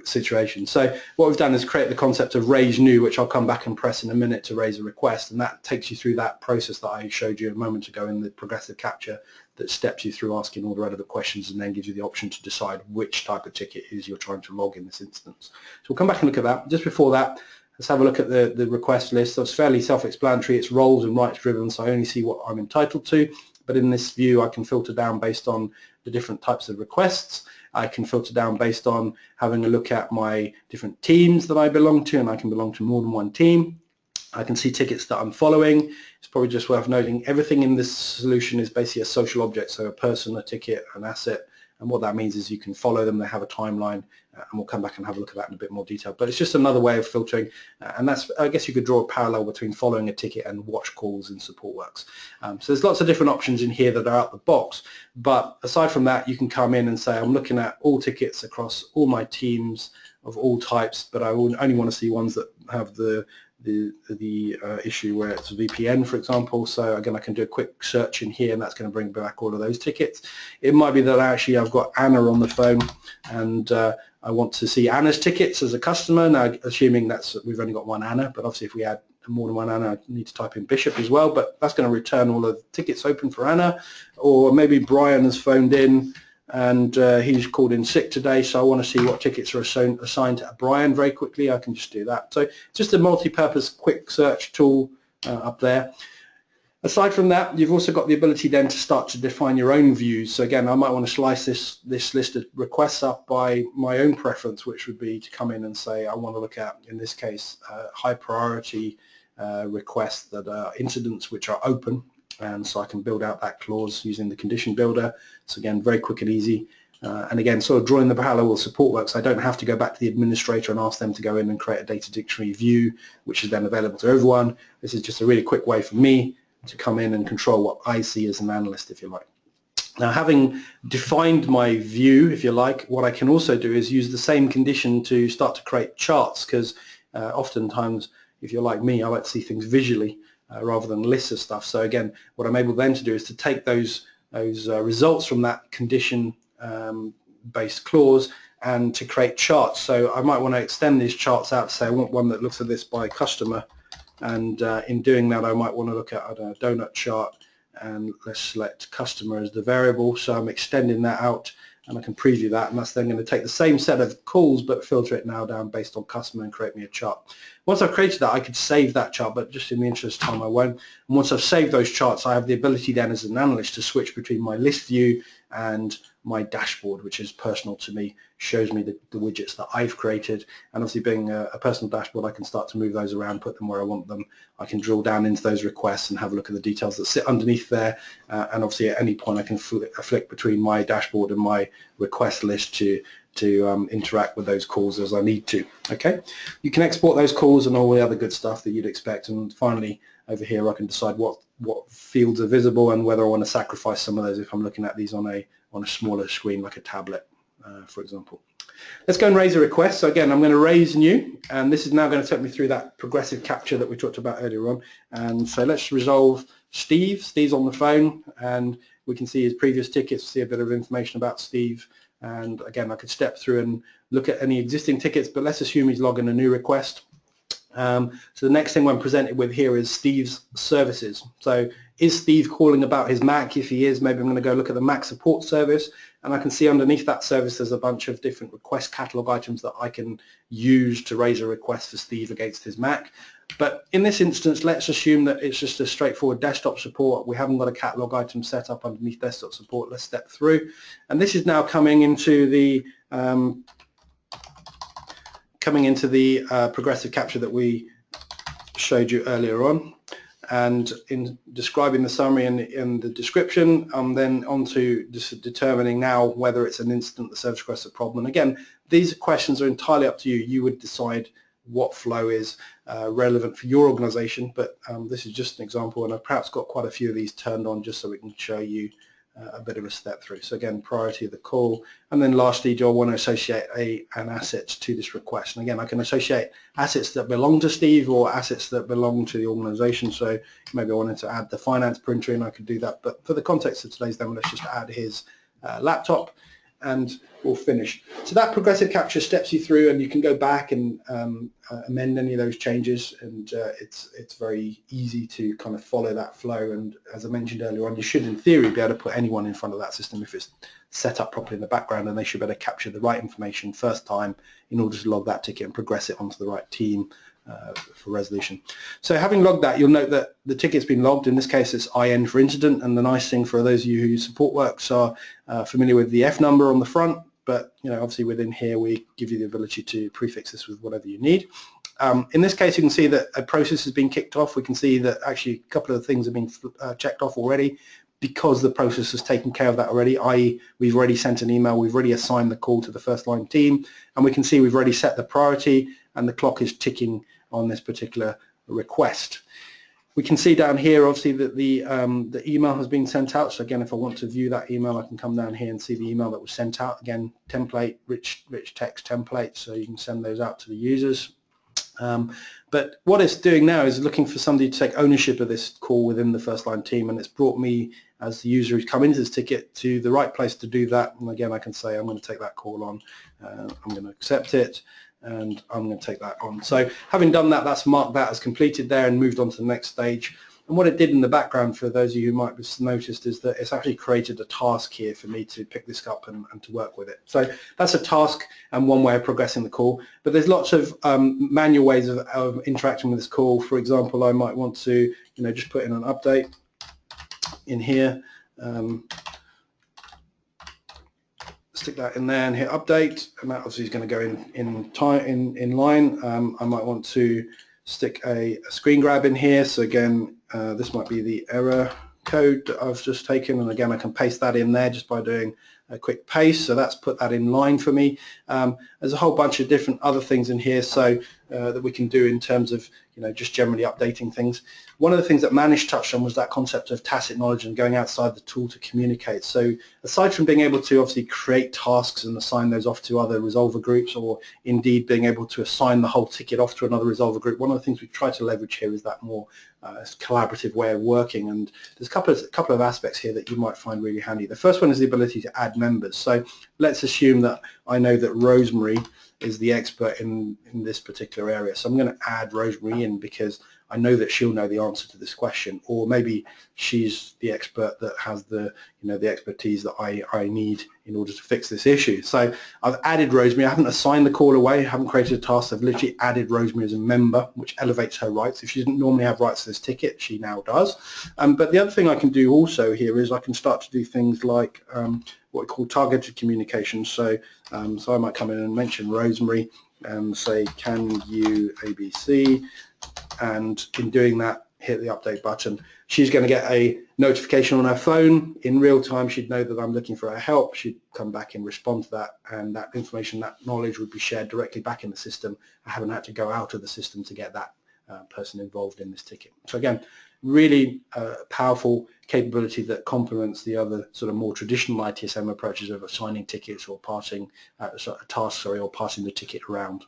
C: situation. So what we've done is create the concept of raise new, which I'll come back and press in a minute to raise a request, and that takes you through that process that I showed you a moment ago in the progressive capture, that steps you through asking all the relevant questions and then gives you the option to decide which type of ticket it is you're trying to log in this instance. So we'll come back and look at that. Just before that, let's have a look at the request list. So it's fairly self-explanatory. It's roles and rights driven, so I only see what I'm entitled to. But in this view, I can filter down based on the different types of requests. I can filter down based on having a look at my different teams that I belong to, and I can belong to more than one team. I can see tickets that I'm following. It's probably just worth noting everything in this solution is basically a social object, so a person, a ticket, an asset. And what that means is you can follow them, they have a timeline, and we'll come back and have a look at that in a bit more detail. But it's just another way of filtering, and that's, I guess you could draw a parallel between following a ticket and watch calls in Supportworks. So there's lots of different options in here that are out the box, but aside from that, you can come in and say, I'm looking at all tickets across all my teams of all types, but I only want to see ones that have the issue where it's a VPN, for example. So again, I can do a quick search in here, and that's going to bring back all of those tickets. It might be that actually I've got Anna on the phone, and I want to see Anna's tickets as a customer. Now, assuming we've only got one Anna, but obviously if we add more than one Anna, I need to type in Bishop as well, but that's going to return all of the tickets open for Anna. Or maybe Brian has phoned in and he's called in sick today, so I want to see what tickets are assigned to Brian very quickly. I can just do that. So just a multi-purpose quick search tool up there. Aside from that, you've also got the ability then to start to define your own views. So again, I might want to slice this list of requests up by my own preference, which would be to come in and say I want to look at, in this case, high priority requests that are incidents which are open, and so I can build out that clause using the condition builder. So again, very quick and easy. And again, sort of drawing the parallel with Supportworks, I don't have to go back to the administrator and ask them to go in and create a data dictionary view, which is then available to everyone. This is just a really quick way for me to come in and control what I see as an analyst, if you like. Now, having defined my view, if you like, what I can also do is use the same condition to start to create charts, because oftentimes, if you're like me, I like to see things visually rather than lists of stuff. So again, what I'm able then to do is to take those results from that condition based clause and to create charts. So I might want to extend these charts out to say I want one that looks at this by customer, and in doing that I might want to look at, I don't know, donut chart, and let's select customer as the variable. So I'm extending that out, and I can preview that, and that's then going to take the same set of calls but filter it now down based on customer and create me a chart. Once I've created that, I could save that chart, but just in the interest of time I won't. And once I've saved those charts, I have the ability then as an analyst to switch between my list view and my dashboard, which is personal to me, shows me the widgets that I've created. And obviously being a personal dashboard, I can start to move those around, put them where I want them. I can drill down into those requests and have a look at the details that sit underneath there. And obviously at any point I can flick between my dashboard and my request list to interact with those calls as I need to. Okay, you can export those calls and all the other good stuff that you'd expect. And finally, over here I can decide what fields are visible and whether I want to sacrifice some of those if I'm looking at these on a smaller screen like a tablet, for example. Let's go and raise a request. So again, I'm going to raise new, and this is now going to take me through that progressive capture that we talked about earlier on. And so let's resolve Steve. Steve's on the phone, and we can see his previous tickets, see a bit of information about Steve. And again, I could step through and look at any existing tickets, but let's assume he's logging a new request. So the next thing I'm presented with here is Steve's services. So is Steve calling about his Mac? If he is, maybe I'm going to go look at the Mac support service, and I can see underneath that service there's a bunch of different request catalog items that I can use to raise a request for Steve against his Mac. But in this instance, let's assume that it's just a straightforward desktop support. We haven't got a catalog item set up underneath desktop support. Let's step through, and this is now coming into the progressive capture that we showed you earlier on. And in describing the summary and in the description, I'm then on to just determining now whether it's an incident, the service request, a problem. And again, these questions are entirely up to you. You would decide what flow is relevant for your organization, but this is just an example, and I've perhaps got quite a few of these turned on just so we can show you a bit of a step through. So again, priority of the call, and then lastly, do I want to associate an asset to this request? And again, I can associate assets that belong to Steve or assets that belong to the organization. So maybe I wanted to add the finance printer in, I could do that, but for the context of today's demo, let's just add his laptop, and we'll finish. So that progressive capture steps you through, and you can go back and amend any of those changes, and it's very easy to kind of follow that flow. And as I mentioned earlier on, you should in theory be able to put anyone in front of that system if it's set up properly in the background, and they should be able to capture the right information first time in order to log that ticket and progress it onto the right team for resolution. So having logged that, you'll note that the ticket's been logged. In this case, it's IN for incident, and the nice thing for those of you who use Supportworks are familiar with the F number on the front, but obviously within here we give you the ability to prefix this with whatever you need. In this case, you can see that a process has been kicked off. We can see that actually a couple of things have been checked off already because the process has taken care of that already, i.e. we've already sent an email, we've already assigned the call to the first line team, and we can see we've already set the priority and the clock is ticking on this particular request. We can see down here obviously that the email has been sent out. So again, if I want to view that email, I can come down here and see the email that was sent out. Again, template, rich text template, so you can send those out to the users. But what it's doing now is looking for somebody to take ownership of this call within the first line team, and it's brought me as the user who's come into this ticket to the right place to do that. And again, I can say I'm going to take that call on, I'm going to accept it, and I'm going to take that on. So having done that, that's marked that as completed there and moved on to the next stage. And what it did in the background, for those of you who might have noticed, is that it's actually created a task here for me to pick this up and to work with it. So that's a task and one way of progressing the call. But there's lots of manual ways of interacting with this call. For example, I might want to, just put in an update in here. Stick that in there and hit update, and that obviously is going to go in line. I might want to stick a screen grab in here. So again, this might be the error code that I've just taken, and again I can paste that in there just by doing a quick paste. So that's put that in line for me. There's a whole bunch of different other things in here so that we can do in terms of just generally updating things. One of the things that Manish touched on was that concept of tacit knowledge and going outside the tool to communicate. So aside from being able to obviously create tasks and assign those off to other resolver groups, or indeed being able to assign the whole ticket off to another resolver group, one of the things we try to leverage here is that more collaborative way of working. And there's a couple of aspects here that you might find really handy. The first one is the ability to add members. So let's assume that I know that Rosemary is the expert in this particular area. So I'm going to add Rosemary in because I know that she'll know the answer to this question, or maybe she's the expert that has the the expertise that I need in order to fix this issue. So I've added Rosemary. I haven't assigned the call away, I haven't created a task. I've literally added Rosemary as a member, which elevates her rights. If she didn't normally have rights to this ticket, she now does. But the other thing I can do also here is I can start to do things like what we call targeted communication. So so I might come in and mention Rosemary and say, can you ABC? And in doing that, hit the update button. She's going to get a notification on her phone in real time. She'd know that I'm looking for her help. She'd come back and respond to that, and that information, that knowledge would be shared directly back in the system. I haven't had to go out of the system to get that person involved in this ticket. So again, really powerful capability that complements the other sort of more traditional ITSM approaches of assigning tickets or passing tasks, or passing the ticket around.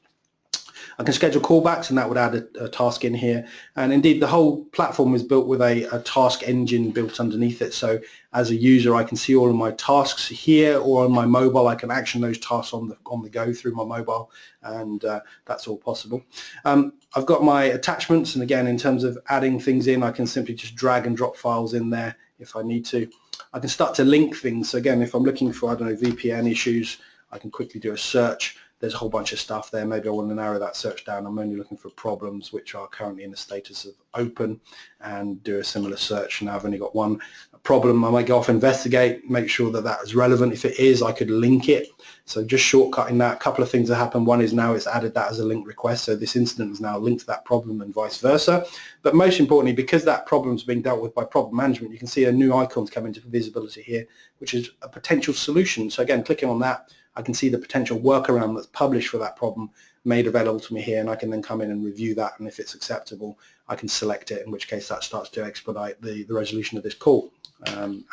C: I can schedule callbacks, and that would add a task in here. And indeed, the whole platform is built with a task engine built underneath it. So as a user, I can see all of my tasks here, or on my mobile, I can action those tasks on the go through my mobile, and that's all possible. I've got my attachments, and again, in terms of adding things in, I can simply just drag and drop files in there if I need to. I can start to link things. So again, if I'm looking for, I don't know, VPN issues, I can quickly do a search. There's a whole bunch of stuff there. Maybe I want to narrow that search down. I'm only looking for problems which are currently in the status of open, and do a similar search. Now I've only got one problem. I might go off, investigate, make sure that that is relevant. If it is, I could link it. So just shortcutting that. A couple of things that happen. One is now it's added that as a link request. So this incident is now linked to that problem, and vice versa. But most importantly, because that problem is being dealt with by problem management, you can see a new icon come into visibility here, which is a potential solution. So again, clicking on that, I can see the potential workaround that's published for that problem made available to me here, and I can then come in and review that, and if it's acceptable, I can select it, in which case that starts to expedite the resolution of this call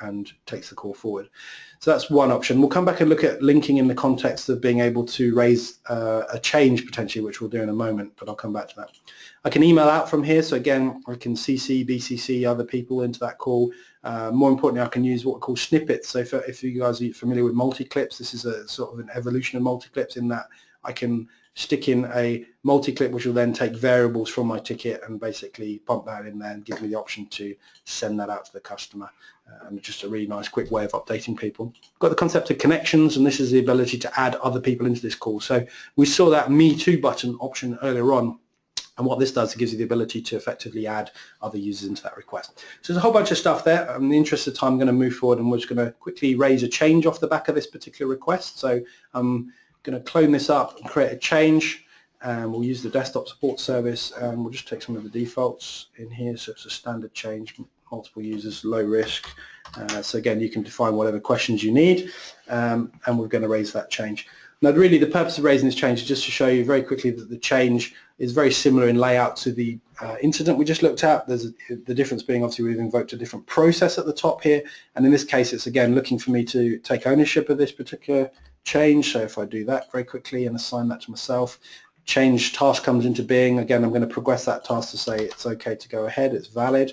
C: and takes the call forward. So that's one option. We'll come back and look at linking in the context of being able to raise a change potentially, which we'll do in a moment, but I'll come back to that. I can email out from here, so again, I can CC, BCC other people into that call. More importantly, I can use what we call snippets. So if you guys are familiar with multi-clips, this is a sort of an evolution of multi-clips, in that I can stick in a multi-clip which will then take variables from my ticket and basically pump that in there and give me the option to send that out to the customer. And just a really nice quick way of updating people. Got the concept of connections, and this is the ability to add other people into this call. So we saw that Me Too button option earlier on, and what this does, it gives you the ability to effectively add other users into that request. So there's a whole bunch of stuff there. In the interest of time, I'm going to move forward, and we're just going to quickly raise a change off the back of this particular request. So I'm going to clone this up and create a change, and we'll use the desktop support service, and we'll just take some of the defaults in here. So it's a standard change, multiple users, low risk. So again, you can define whatever questions you need, and we're going to raise that change. Now really the purpose of raising this change is just to show you very quickly that the change is very similar in layout to the incident we just looked at. There's the difference being obviously we've invoked a different process at the top here, and in this case it's again looking for me to take ownership of this particular change. So if I do that very quickly and assign that to myself, change task comes into being. Again, I'm going to progress that task to say it's okay to go ahead, it's valid.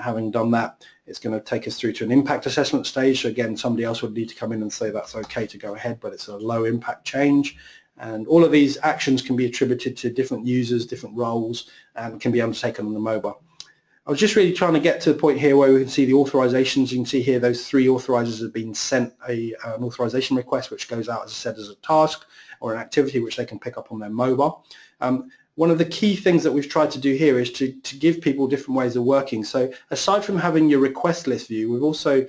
C: Having done that, it's going to take us through to an impact assessment stage. So again, somebody else would need to come in and say that's okay to go ahead, but it's a low impact change. And all of these actions can be attributed to different users, different roles, and can be undertaken on the mobile. I was just really trying to get to the point here where we can see the authorizations. You can see here those 3 authorizers have been sent an authorization request, which goes out, as I said, as a task or an activity which they can pick up on their mobile. One of the key things that we've tried to do here is to give people different ways of working. So aside from having your request list view, we've also,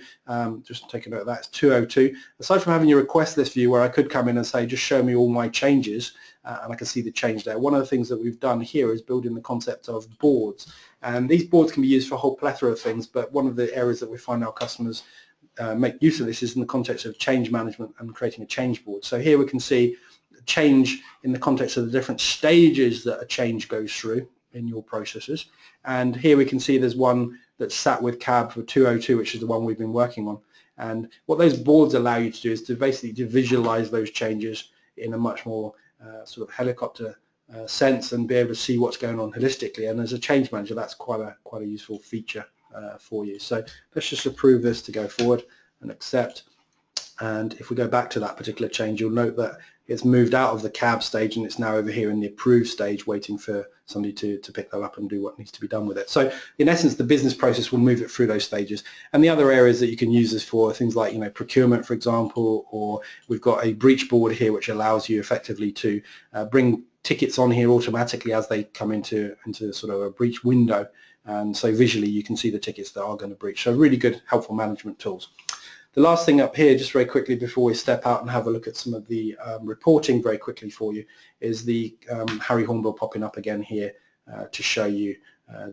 C: just take a note of that, it's 202. Aside from having your request list view where I could come in and say, just show me all my changes, and I can see the change there. One of the things that we've done here is build in the concept of boards. And these boards can be used for a whole plethora of things, but one of the areas that we find our customers make use of this is in the context of change management and creating a change board. So here we can see change in the context of the different stages that a change goes through in your processes. And here we can see there's one that's sat with CAB for 202, which is the one we've been working on. And what those boards allow you to do is to basically to visualize those changes in a much more sort of helicopter sense and be able to see what's going on holistically. And as a change manager, that's quite a useful feature for you. So let's just approve this to go forward and accept. And if we go back to that particular change, you'll note that it's moved out of the CAB stage and it's now over here in the approve stage, waiting for somebody to pick that up and do what needs to be done with it. So in essence, the business process will move it through those stages. And the other areas that you can use this for, things like, procurement, for example, or we've got a breach board here, which allows you effectively to bring tickets on here automatically as they come into sort of a breach window. And so visually, you can see the tickets that are going to breach. So really good, helpful management tools. The last thing up here, just very quickly before we step out and have a look at some of the reporting very quickly for you, is the Harry Hornbill popping up again here to show you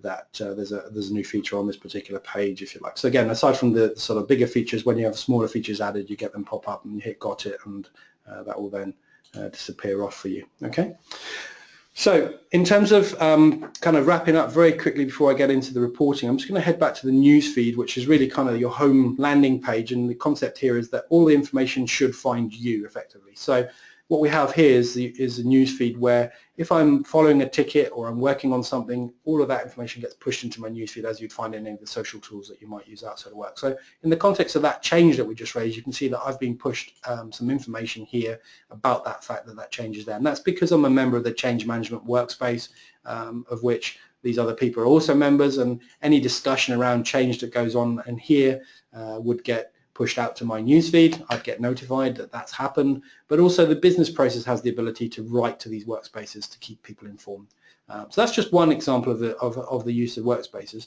C: that there's a new feature on this particular page, if you like. So again, aside from the sort of bigger features, when you have smaller features added, you get them pop up and you hit got it, and that will then disappear off for you. Okay. So in terms of kind of wrapping up very quickly before I get into the reporting, I'm just going to head back to the news feed, which is really kind of your home landing page. And the concept here is that all the information should find you effectively. So what we have here is a news feed where if I'm following a ticket or I'm working on something, all of that information gets pushed into my news feed, as you'd find in any of the social tools that you might use outside of work. So in the context of that change that we just raised, you can see that I've been pushed some information here about that fact that change is there. And that's because I'm a member of the change management workspace, of which these other people are also members, and any discussion around change that goes on in here would get pushed out to my newsfeed. I'd get notified that that's happened, but also the business process has the ability to write to these workspaces to keep people informed. So that's just one example of the use of workspaces.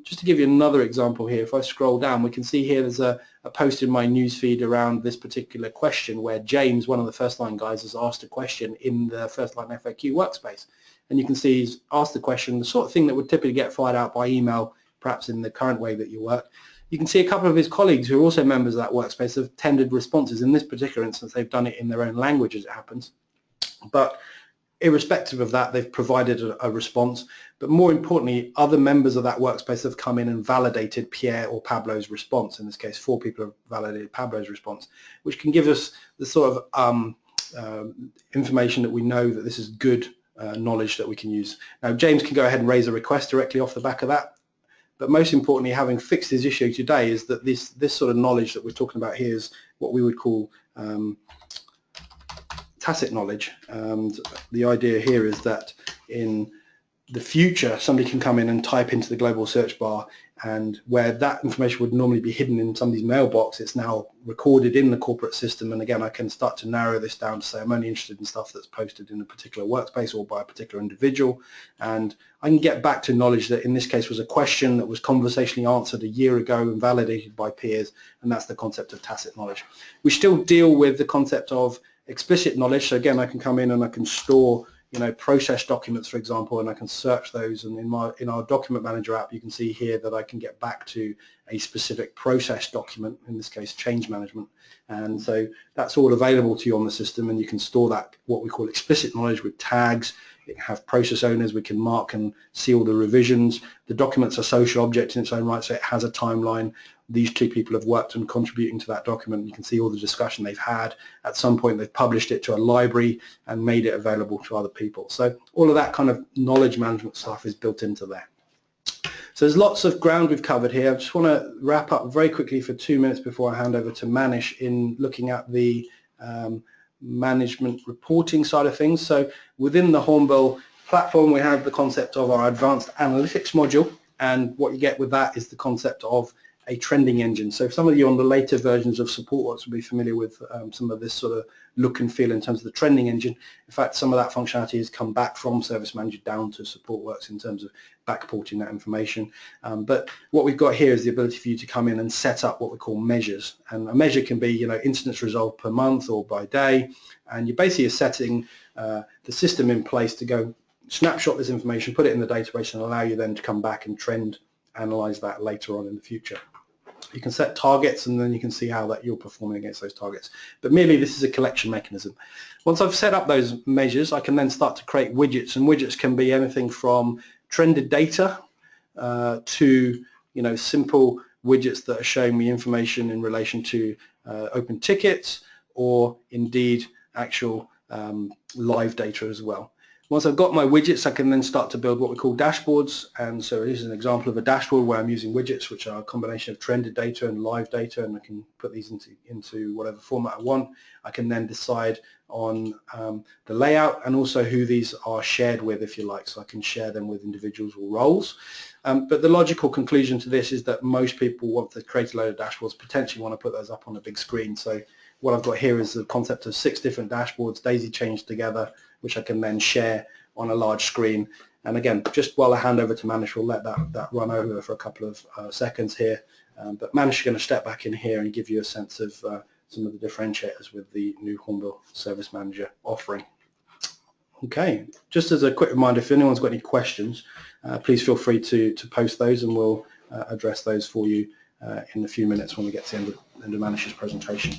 C: Just to give you another example here, if I scroll down, we can see here there's a post in my newsfeed around this particular question where James, one of the first line guys, has asked a question in the first line FAQ workspace. And you can see he's asked the question, the sort of thing that would typically get fired out by email, perhaps in the current way that you work. You can see a couple of his colleagues who are also members of that workspace have tendered responses. In this particular instance, they've done it in their own language as it happens. But irrespective of that, they've provided a response. But more importantly, other members of that workspace have come in and validated Pierre or Pablo's response. In this case, 4 people have validated Pablo's response, which can give us the sort of information that we know that this is good knowledge that we can use. Now, James can go ahead and raise a request directly off the back of that. But most importantly, having fixed his issue today, is that this sort of knowledge that we're talking about here is what we would call tacit knowledge. And the idea here is that in the future, somebody can come in and type into the global search bar, and where that information would normally be hidden in somebody's mailbox, it's now recorded in the corporate system. And again, I can start to narrow this down to say I'm only interested in stuff that's posted in a particular workspace or by a particular individual, and I can get back to knowledge that in this case was a question that was conversationally answered a year ago and validated by peers, and that's the concept of tacit knowledge. We still deal with the concept of explicit knowledge. So again, I can come in and I can store process documents, for example, and I can search those, and in our document manager app you can see here that I can get back to a specific process document, in this case change management, and so that's all available to you on the system, and you can store that, what we call explicit knowledge, with tags. It can have process owners, we can mark and see all the revisions. The document's a social object in its own right, so it has a timeline. These 2 people have worked on contributing to that document. You can see all the discussion they've had. At some point they've published it to a library and made it available to other people. So all of that kind of knowledge management stuff is built into there. So there's lots of ground we've covered here. I just want to wrap up very quickly for 2 minutes before I hand over to Manish in looking at the management reporting side of things. So within the Hornbill platform, we have the concept of our advanced analytics module. And what you get with that is the concept of a trending engine. So some of you on the later versions of Supportworks will be familiar with some of this sort of look and feel in terms of the trending engine. In fact, some of that functionality has come back from Service Manager down to Supportworks in terms of backporting that information. But what we've got here is the ability for you to come in and set up what we call measures. And a measure can be, incidents resolved per month or by day. And you basically are setting the system in place to go snapshot this information, put it in the database, and allow you then to come back and trend analyze that later on in the future. You can set targets, and then you can see how that you're performing against those targets. But merely this is a collection mechanism. Once I've set up those measures, I can then start to create widgets, and widgets can be anything from trended data to simple widgets that are showing me information in relation to open tickets, or indeed actual live data as well. Once I've got my widgets, I can then start to build what we call dashboards. And so this is an example of a dashboard where I'm using widgets, which are a combination of trended data and live data, and I can put these into whatever format I want. I can then decide on the layout and also who these are shared with, if you like, so I can share them with individuals or roles. But the logical conclusion to this is that most people want to create a load of dashboards, potentially want to put those up on a big screen. So what I've got here is the concept of 6 different dashboards daisy-chained together, which I can then share on a large screen. And again, just while I hand over to Manish, we'll let that run over for a couple of seconds here. But Manish is going to step back in here and give you a sense of some of the differentiators with the new Hornbill Service Manager offering. Okay, just as a quick reminder, if anyone's got any questions, please feel free to post those, and we'll address those for you in a few minutes when we get to the end of Manish's presentation.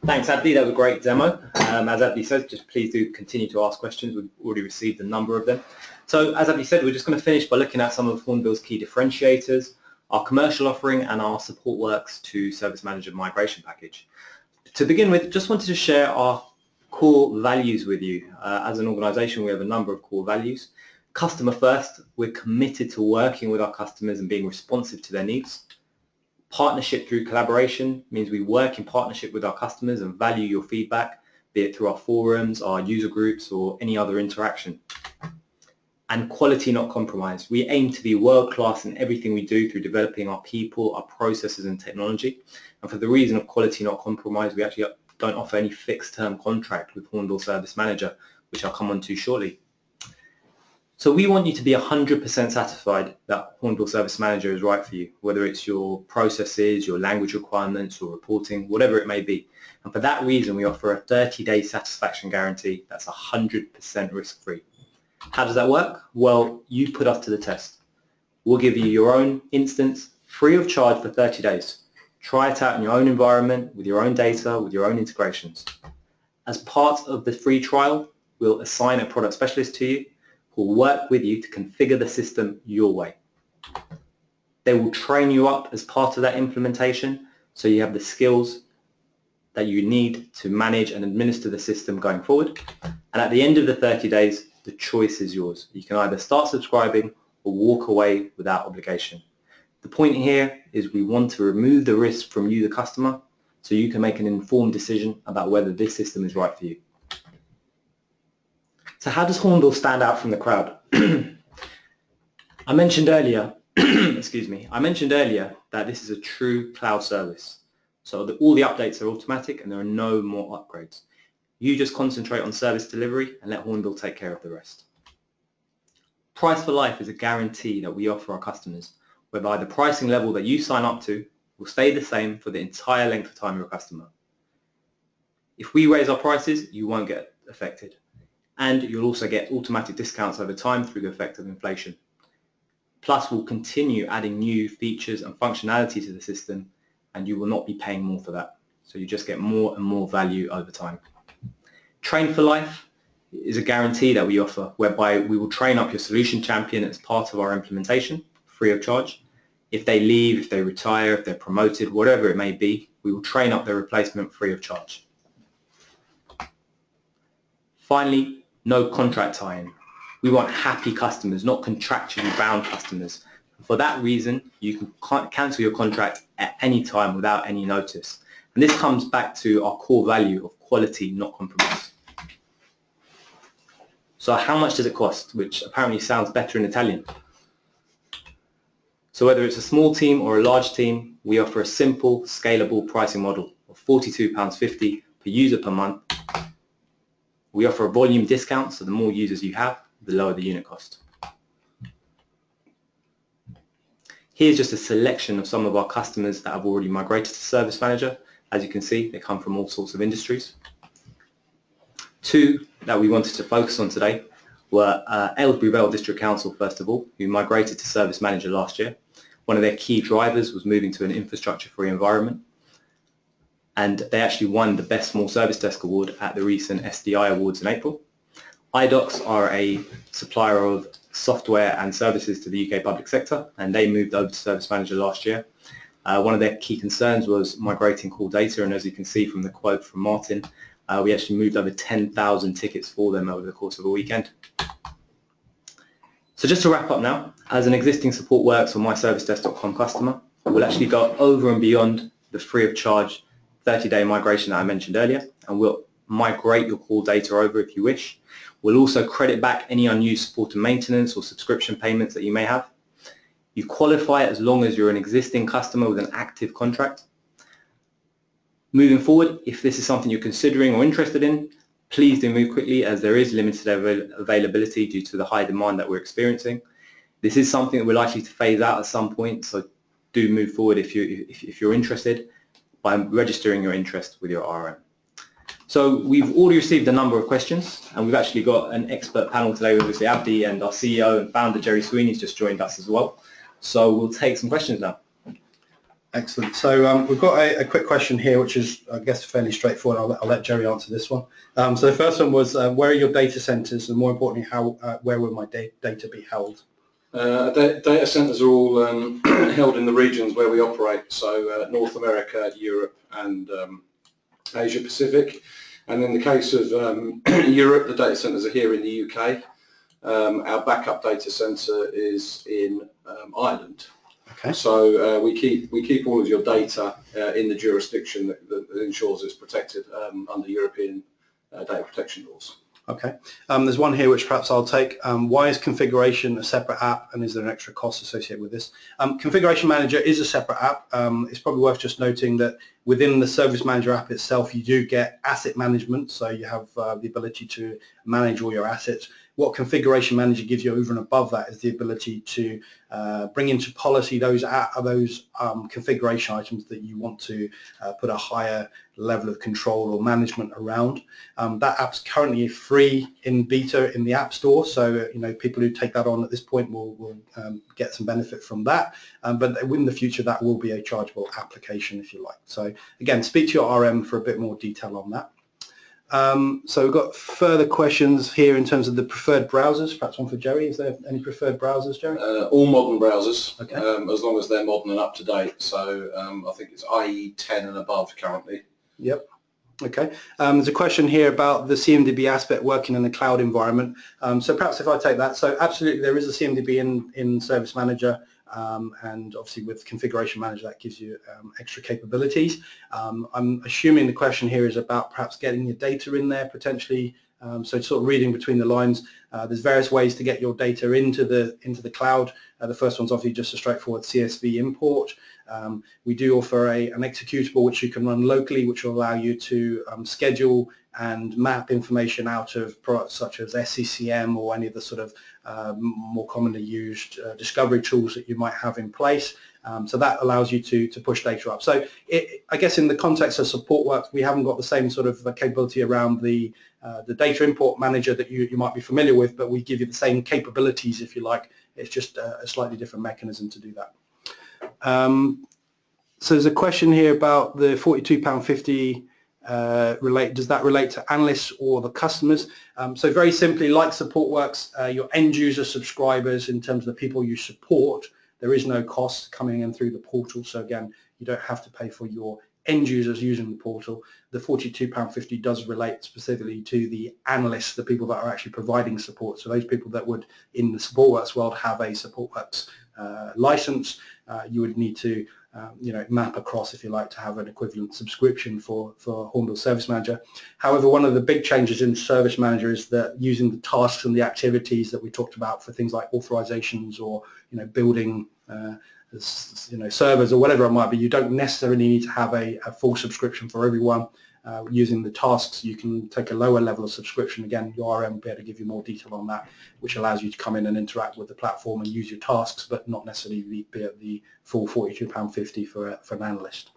B: Thanks, Abdi. That was a great demo. As Abdi said, just please do continue to ask questions. We've already received a number of them. So as Abdi said, we're just going to finish by looking at some of Hornbill's key differentiators, our commercial offering, and our Supportworks to Service Manager migration package. To begin with, just wanted to share our core values with you. As an organisation, we have a number of core values. Customer first, we're committed to working with our customers and being responsive to their needs. Partnership through collaboration means we work in partnership with our customers and value your feedback, be it through our forums, our user groups, or any other interaction. And quality not compromised. We aim to be world-class in everything we do through developing our people, our processes and technology. And for the reason of quality not compromised, we actually don't offer any fixed-term contract with Hornbill Service Manager, which I'll come on to shortly. So we want you to be 100% satisfied that Hornbill Service Manager is right for you, whether it's your processes, your language requirements, or reporting, whatever it may be. And for that reason, we offer a 30-day satisfaction guarantee that's 100% risk-free. How does that work? Well, you put us to the test. We'll give you your own instance free of charge for 30 days. Try it out in your own environment, with your own data, with your own integrations. As part of the free trial, we'll assign a product specialist to you who will work with you to configure the system your way. They will train you up as part of that implementation, so you have the skills that you need to manage and administer the system going forward. And at the end of the 30 days, the choice is yours. You can either start subscribing or walk away without obligation. The point here is we want to remove the risk from you, the customer, so you can make an informed decision about whether this system is right for you. So how does Hornbill stand out from the crowd? I mentioned earlier, I mentioned earlier that this is a true cloud service. So all the updates are automatic and there are no more upgrades. You just concentrate on service delivery and let Hornbill take care of the rest. Price for life is a guarantee that we offer our customers, whereby the pricing level that you sign up to will stay the same for the entire length of time you're a customer. If we raise our prices, you won't get affected. And you'll also get automatic discounts over time through the effect of inflation. Plus, we'll continue adding new features and functionality to the system, and you will not be paying more for that. So you just get more and more value over time. Train for life is a guarantee that we offer, whereby we will train up your solution champion as part of our implementation, free of charge. If they leave, if they retire, if they're promoted, whatever it may be, we will train up their replacement free of charge. Finally, no contract tie-in. We want happy customers, not contractually bound customers. For that reason, you can cancel your contract at any time without any notice. And this comes back to our core value of quality, not compromise. So how much does it cost? Which apparently sounds better in Italian. So whether it's a small team or a large team, we offer a simple, scalable pricing model of £42.50 per user per month. We offer a volume discount, so the more users you have, the lower the unit cost. Here's just a selection of some of our customers that have already migrated to Service Manager. As you can see, they come from all sorts of industries. Two that we wanted to focus on today were Aylesbury Vale District Council, first of all, who migrated to Service Manager last year. One of their key drivers was moving to an infrastructure-free environment, and they actually won the Best Small Service Desk Award at the recent SDI Awards in April. iDocs are a supplier of software and services to the UK public sector, and they moved over to Service Manager last year. One of their key concerns was migrating call data, and as you can see from the quote from Martin, we actually moved over 10,000 tickets for them over the course of a weekend. So just to wrap up now, as an existing Supportworks or myservicedesk.com customer, we'll actually go over and beyond the free of charge 30-day migration that I mentioned earlier, and we'll migrate your call data over if you wish. We'll also credit back any unused support and maintenance or subscription payments that you may have. You qualify as long as you're an existing customer with an active contract. Moving forward, if this is something you're considering or interested in, please do move quickly, as there is limited availability due to the high demand that we're experiencing. This is something that we're likely to phase out at some point, so do move forward if you're interested by registering your interest with your RM. So we've already received a number of questions, and we've actually got an expert panel today with obviously Abdi, and our CEO and founder Jerry Sweeney's just joined us as well. So we'll take some questions now.
C: Excellent. So we've got a quick question here, which is, I guess, fairly straightforward. I'll let Jerry answer this one. So the first one was, where are your data centers, and more importantly, where will my data be held?
D: Data centers are all held in the regions where we operate, so North America, Europe, and Asia Pacific. And in the case of Europe, the data centers are here in the UK. Our backup data center is in Ireland.
C: Okay.
D: So we keep all of your data in the jurisdiction that ensures it's protected under European data protection laws.
C: Okay. There's one here which perhaps I'll take. Why is configuration a separate app, and is there an extra cost associated with this? Configuration Manager is a separate app. It's probably worth just noting that within the Service Manager app itself, you do get asset management, so you have the ability to manage all your assets. What Configuration Manager gives you over and above that is the ability to bring into policy those configuration items that you want to put a higher level of control or management around. That app's currently free in beta in the App Store, so people who take that on at this point will get some benefit from that. But in the future, that will be a chargeable application, if you like. So again, speak to your RM for a bit more detail on that. So we've got further questions here in terms of the preferred browsers. Perhaps one for Jerry. Is there any preferred browsers, Jerry?
D: All modern browsers,
C: okay.
D: As long as they're modern and up to date. So I think it's IE 10 and above currently.
C: Yep. Okay. There's a question here about the CMDB aspect working in the cloud environment. So perhaps if I take that. So absolutely there is a CMDB in Service Manager. And obviously with Configuration Manager that gives you extra capabilities. I'm assuming the question here is about perhaps getting your data in there potentially. So sort of reading between the lines, there's various ways to get your data into the cloud. The first one's obviously just a straightforward CSV import. We do offer an executable which you can run locally, which will allow you to schedule and map information out of products such as SCCM or any of the sort of more commonly used discovery tools that you might have in place. So that allows you to push data up. So I guess in the context of Supportworks, we haven't got the same sort of capability around the data import manager that you might be familiar with, but we give you the same capabilities, if you like. It's just a slightly different mechanism to do that. So there's a question here about the £42.50 does that relate to analysts or the customers? So very simply, like Supportworks, your end user subscribers, in terms of the people you support, there is no cost coming in through the portal. So again, you don't have to pay for your end users using the portal. The £42.50 does relate specifically to the analysts, the people that are actually providing support. So those people that would, in the Supportworks world, have a Supportworks license, you would need to map across, if you like, to have an equivalent subscription for Hornbill Service Manager. However, one of the big changes in Service Manager is that using the tasks and the activities that we talked about for things like authorizations or building servers or whatever it might be. You don't necessarily need to have a full subscription for everyone. Using the tasks, you can take a lower level of subscription. Again, your RM will be able to give you more detail on that, which allows you to come in and interact with the platform and use your tasks, but not necessarily be at the full £42.50 for an analyst.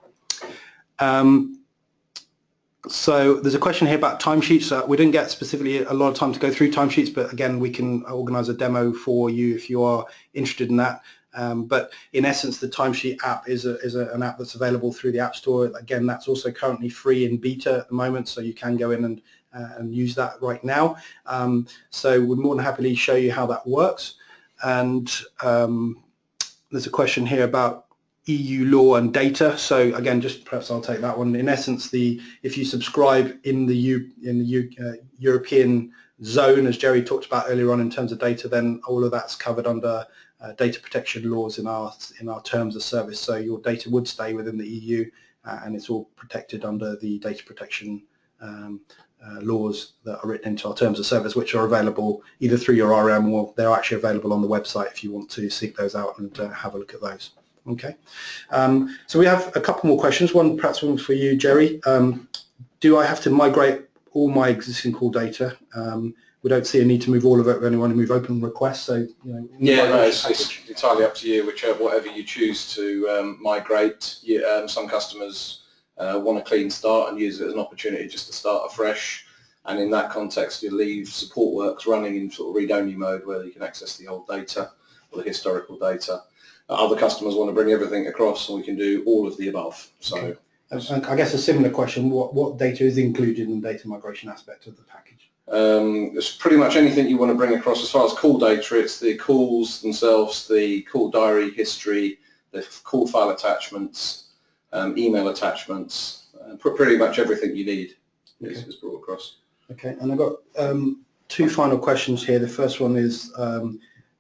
C: So there's a question here about timesheets. We didn't get specifically a lot of time to go through timesheets, but again, we can organise a demo for you if you are interested in that. But in essence, the timesheet app is an app that's available through the App Store. Again, that's also currently free in beta at the moment, so you can go in and use that right now. So we'd more than happily show you how that works. And there's a question here about EU law and data. So again, just perhaps I'll take that one. In essence, if you subscribe in the European zone, as Jerry talked about earlier on in terms of data, then all of that's covered under data protection laws in our terms of service. So your data would stay within the EU, and it's all protected under the data protection laws that are written into our terms of service, which are available either through your RM or they're actually available on the website if you want to seek those out and have a look at those. Okay, so we have a couple more questions. Perhaps one for you, Jerry. Do I have to migrate all my existing call data? We don't see a need to move all of it. We only want to move open requests. So
D: yeah, no, it's entirely up to you. Whatever you choose to migrate. Some customers want a clean start and use it as an opportunity just to start afresh. And in that context, you leave Supportworks running in sort of read-only mode where you can access the old data or the historical data. Other customers want to bring everything across, and we can do all of the above. So,
C: okay. I guess a similar question: what data is included in the data migration aspect of the package?
D: It's pretty much anything you want to bring across. As far as call data, it's the calls themselves, the call diary history, the call file attachments, email attachments, pretty much everything you need is brought across.
C: Okay, and I've got two final questions here. The first one is.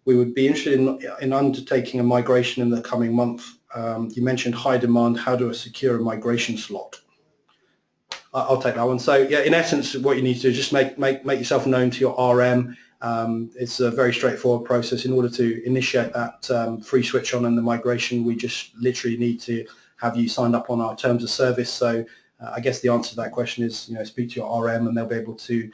C: We would be interested in undertaking a migration in the coming month. You mentioned high demand. How do I secure a migration slot? I'll take that one. So yeah, in essence, what you need to do is just make yourself known to your RM. It's a very straightforward process. In order to initiate that free switch on and the migration, we just literally need to have you signed up on our terms of service. So I guess the answer to that question is, speak to your RM and they'll be able to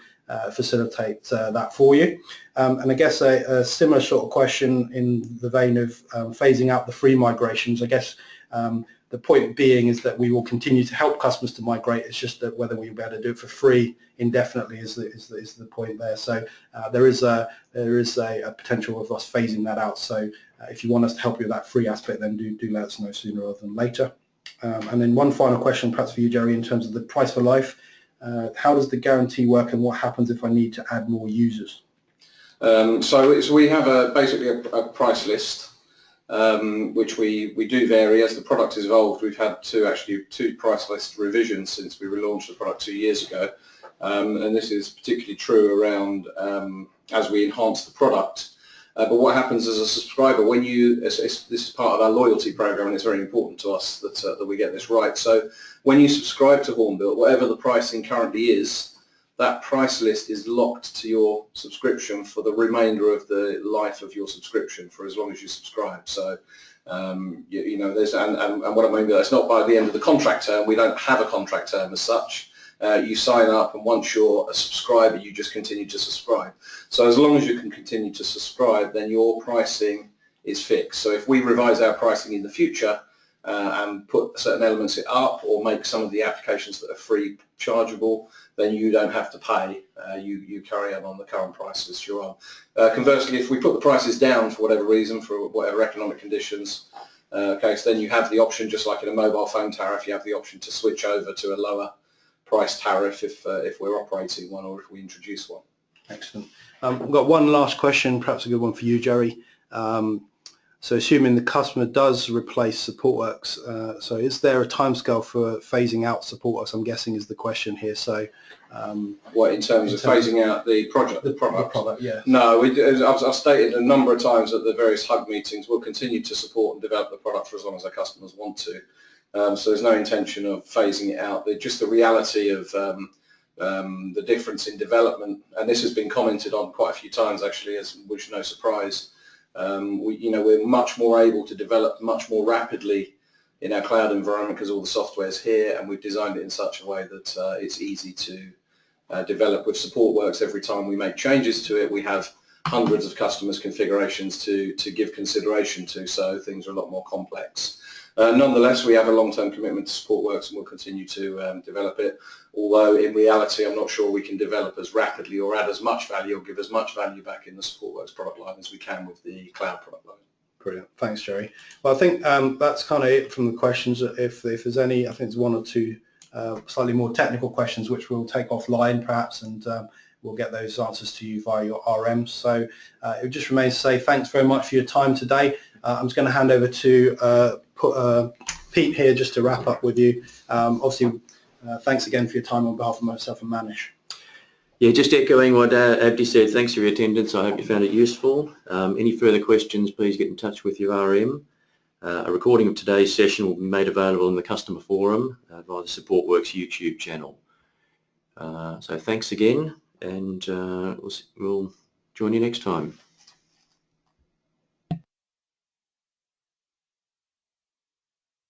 C: facilitate that for you. And I guess a similar sort of question in the vein of phasing out the free migrations. I guess the point being is that we will continue to help customers to migrate. It's just that whether we'll be able to do it for free indefinitely is the point there. So there is a potential of us phasing that out. So if you want us to help you with that free aspect, then do let us know sooner rather than later. And then one final question perhaps for you, Jerry, in terms of the price for life. How does the guarantee work, and what happens if I need to add more users?
D: So we have basically a price list, which we do vary as the product has evolved. We've had two price list revisions since we relaunched the product 2 years ago, and this is particularly true around as we enhance the product. But what happens as a subscriber when this is part of our loyalty program, and it's very important to us that we get this right. So when you subscribe to Hornbill, whatever the pricing currently is, that price list is locked to your subscription for the remainder of the life of your subscription, for as long as you subscribe. So there's and what I mean by that, it's not by the end of the contract term. We don't have a contract term as such. You sign up, and once you're a subscriber, you just continue to subscribe. So as long as you can continue to subscribe, then your pricing is fixed. So if we revise our pricing in the future and put certain elements up or make some of the applications that are free chargeable, then you don't have to pay. You carry on the current prices you're on. Conversely, if we put the prices down for whatever reason, for whatever economic conditions, so then you have the option, just like in a mobile phone tariff, you have the option to switch over to a lower price tariff if we're operating one or if we introduce one.
C: Excellent. We've got one last question, perhaps a good one for you, Jerry. So assuming the customer does replace Supportworks, so is there a timescale for phasing out Supportworks? I'm guessing is the question here. So
D: what in terms of phasing out the product? The
C: product, yeah.
D: No, I've stated a number of times at the various hub meetings, we'll continue to support and develop the product for as long as our customers want to. So there's no intention of phasing it out. Just the reality of the difference in development, and this has been commented on quite a few times actually, which is no surprise. We're much more able to develop much more rapidly in our cloud environment because all the software is here, and we've designed it in such a way that it's easy to develop. With Supportworks, every time we make changes to it, we have hundreds of customers' configurations to give consideration to, so things are a lot more complex. Nonetheless, we have a long-term commitment to Supportworks, and we'll continue to develop it, although in reality I'm not sure we can develop as rapidly or add as much value or give as much value back in the Supportworks product line as we can with the cloud product line.
C: Brilliant. Thanks, Jerry. Well, I think that's kind of it from the questions. If there's any, I think it's one or two slightly more technical questions which we'll take offline perhaps, and we'll get those answers to you via your RMs. So it just remains to say thanks very much for your time today. I'm just going to hand over to Pete here just to wrap up with you. Obviously, thanks again for your time on behalf of myself and Manish.
A: Yeah, just echoing what Abdi said, thanks for your attendance. I hope you found it useful. Any further questions, please get in touch with your RM. A recording of today's session will be made available in the customer forum via the Supportworks YouTube channel. So thanks again, and we'll join you next time.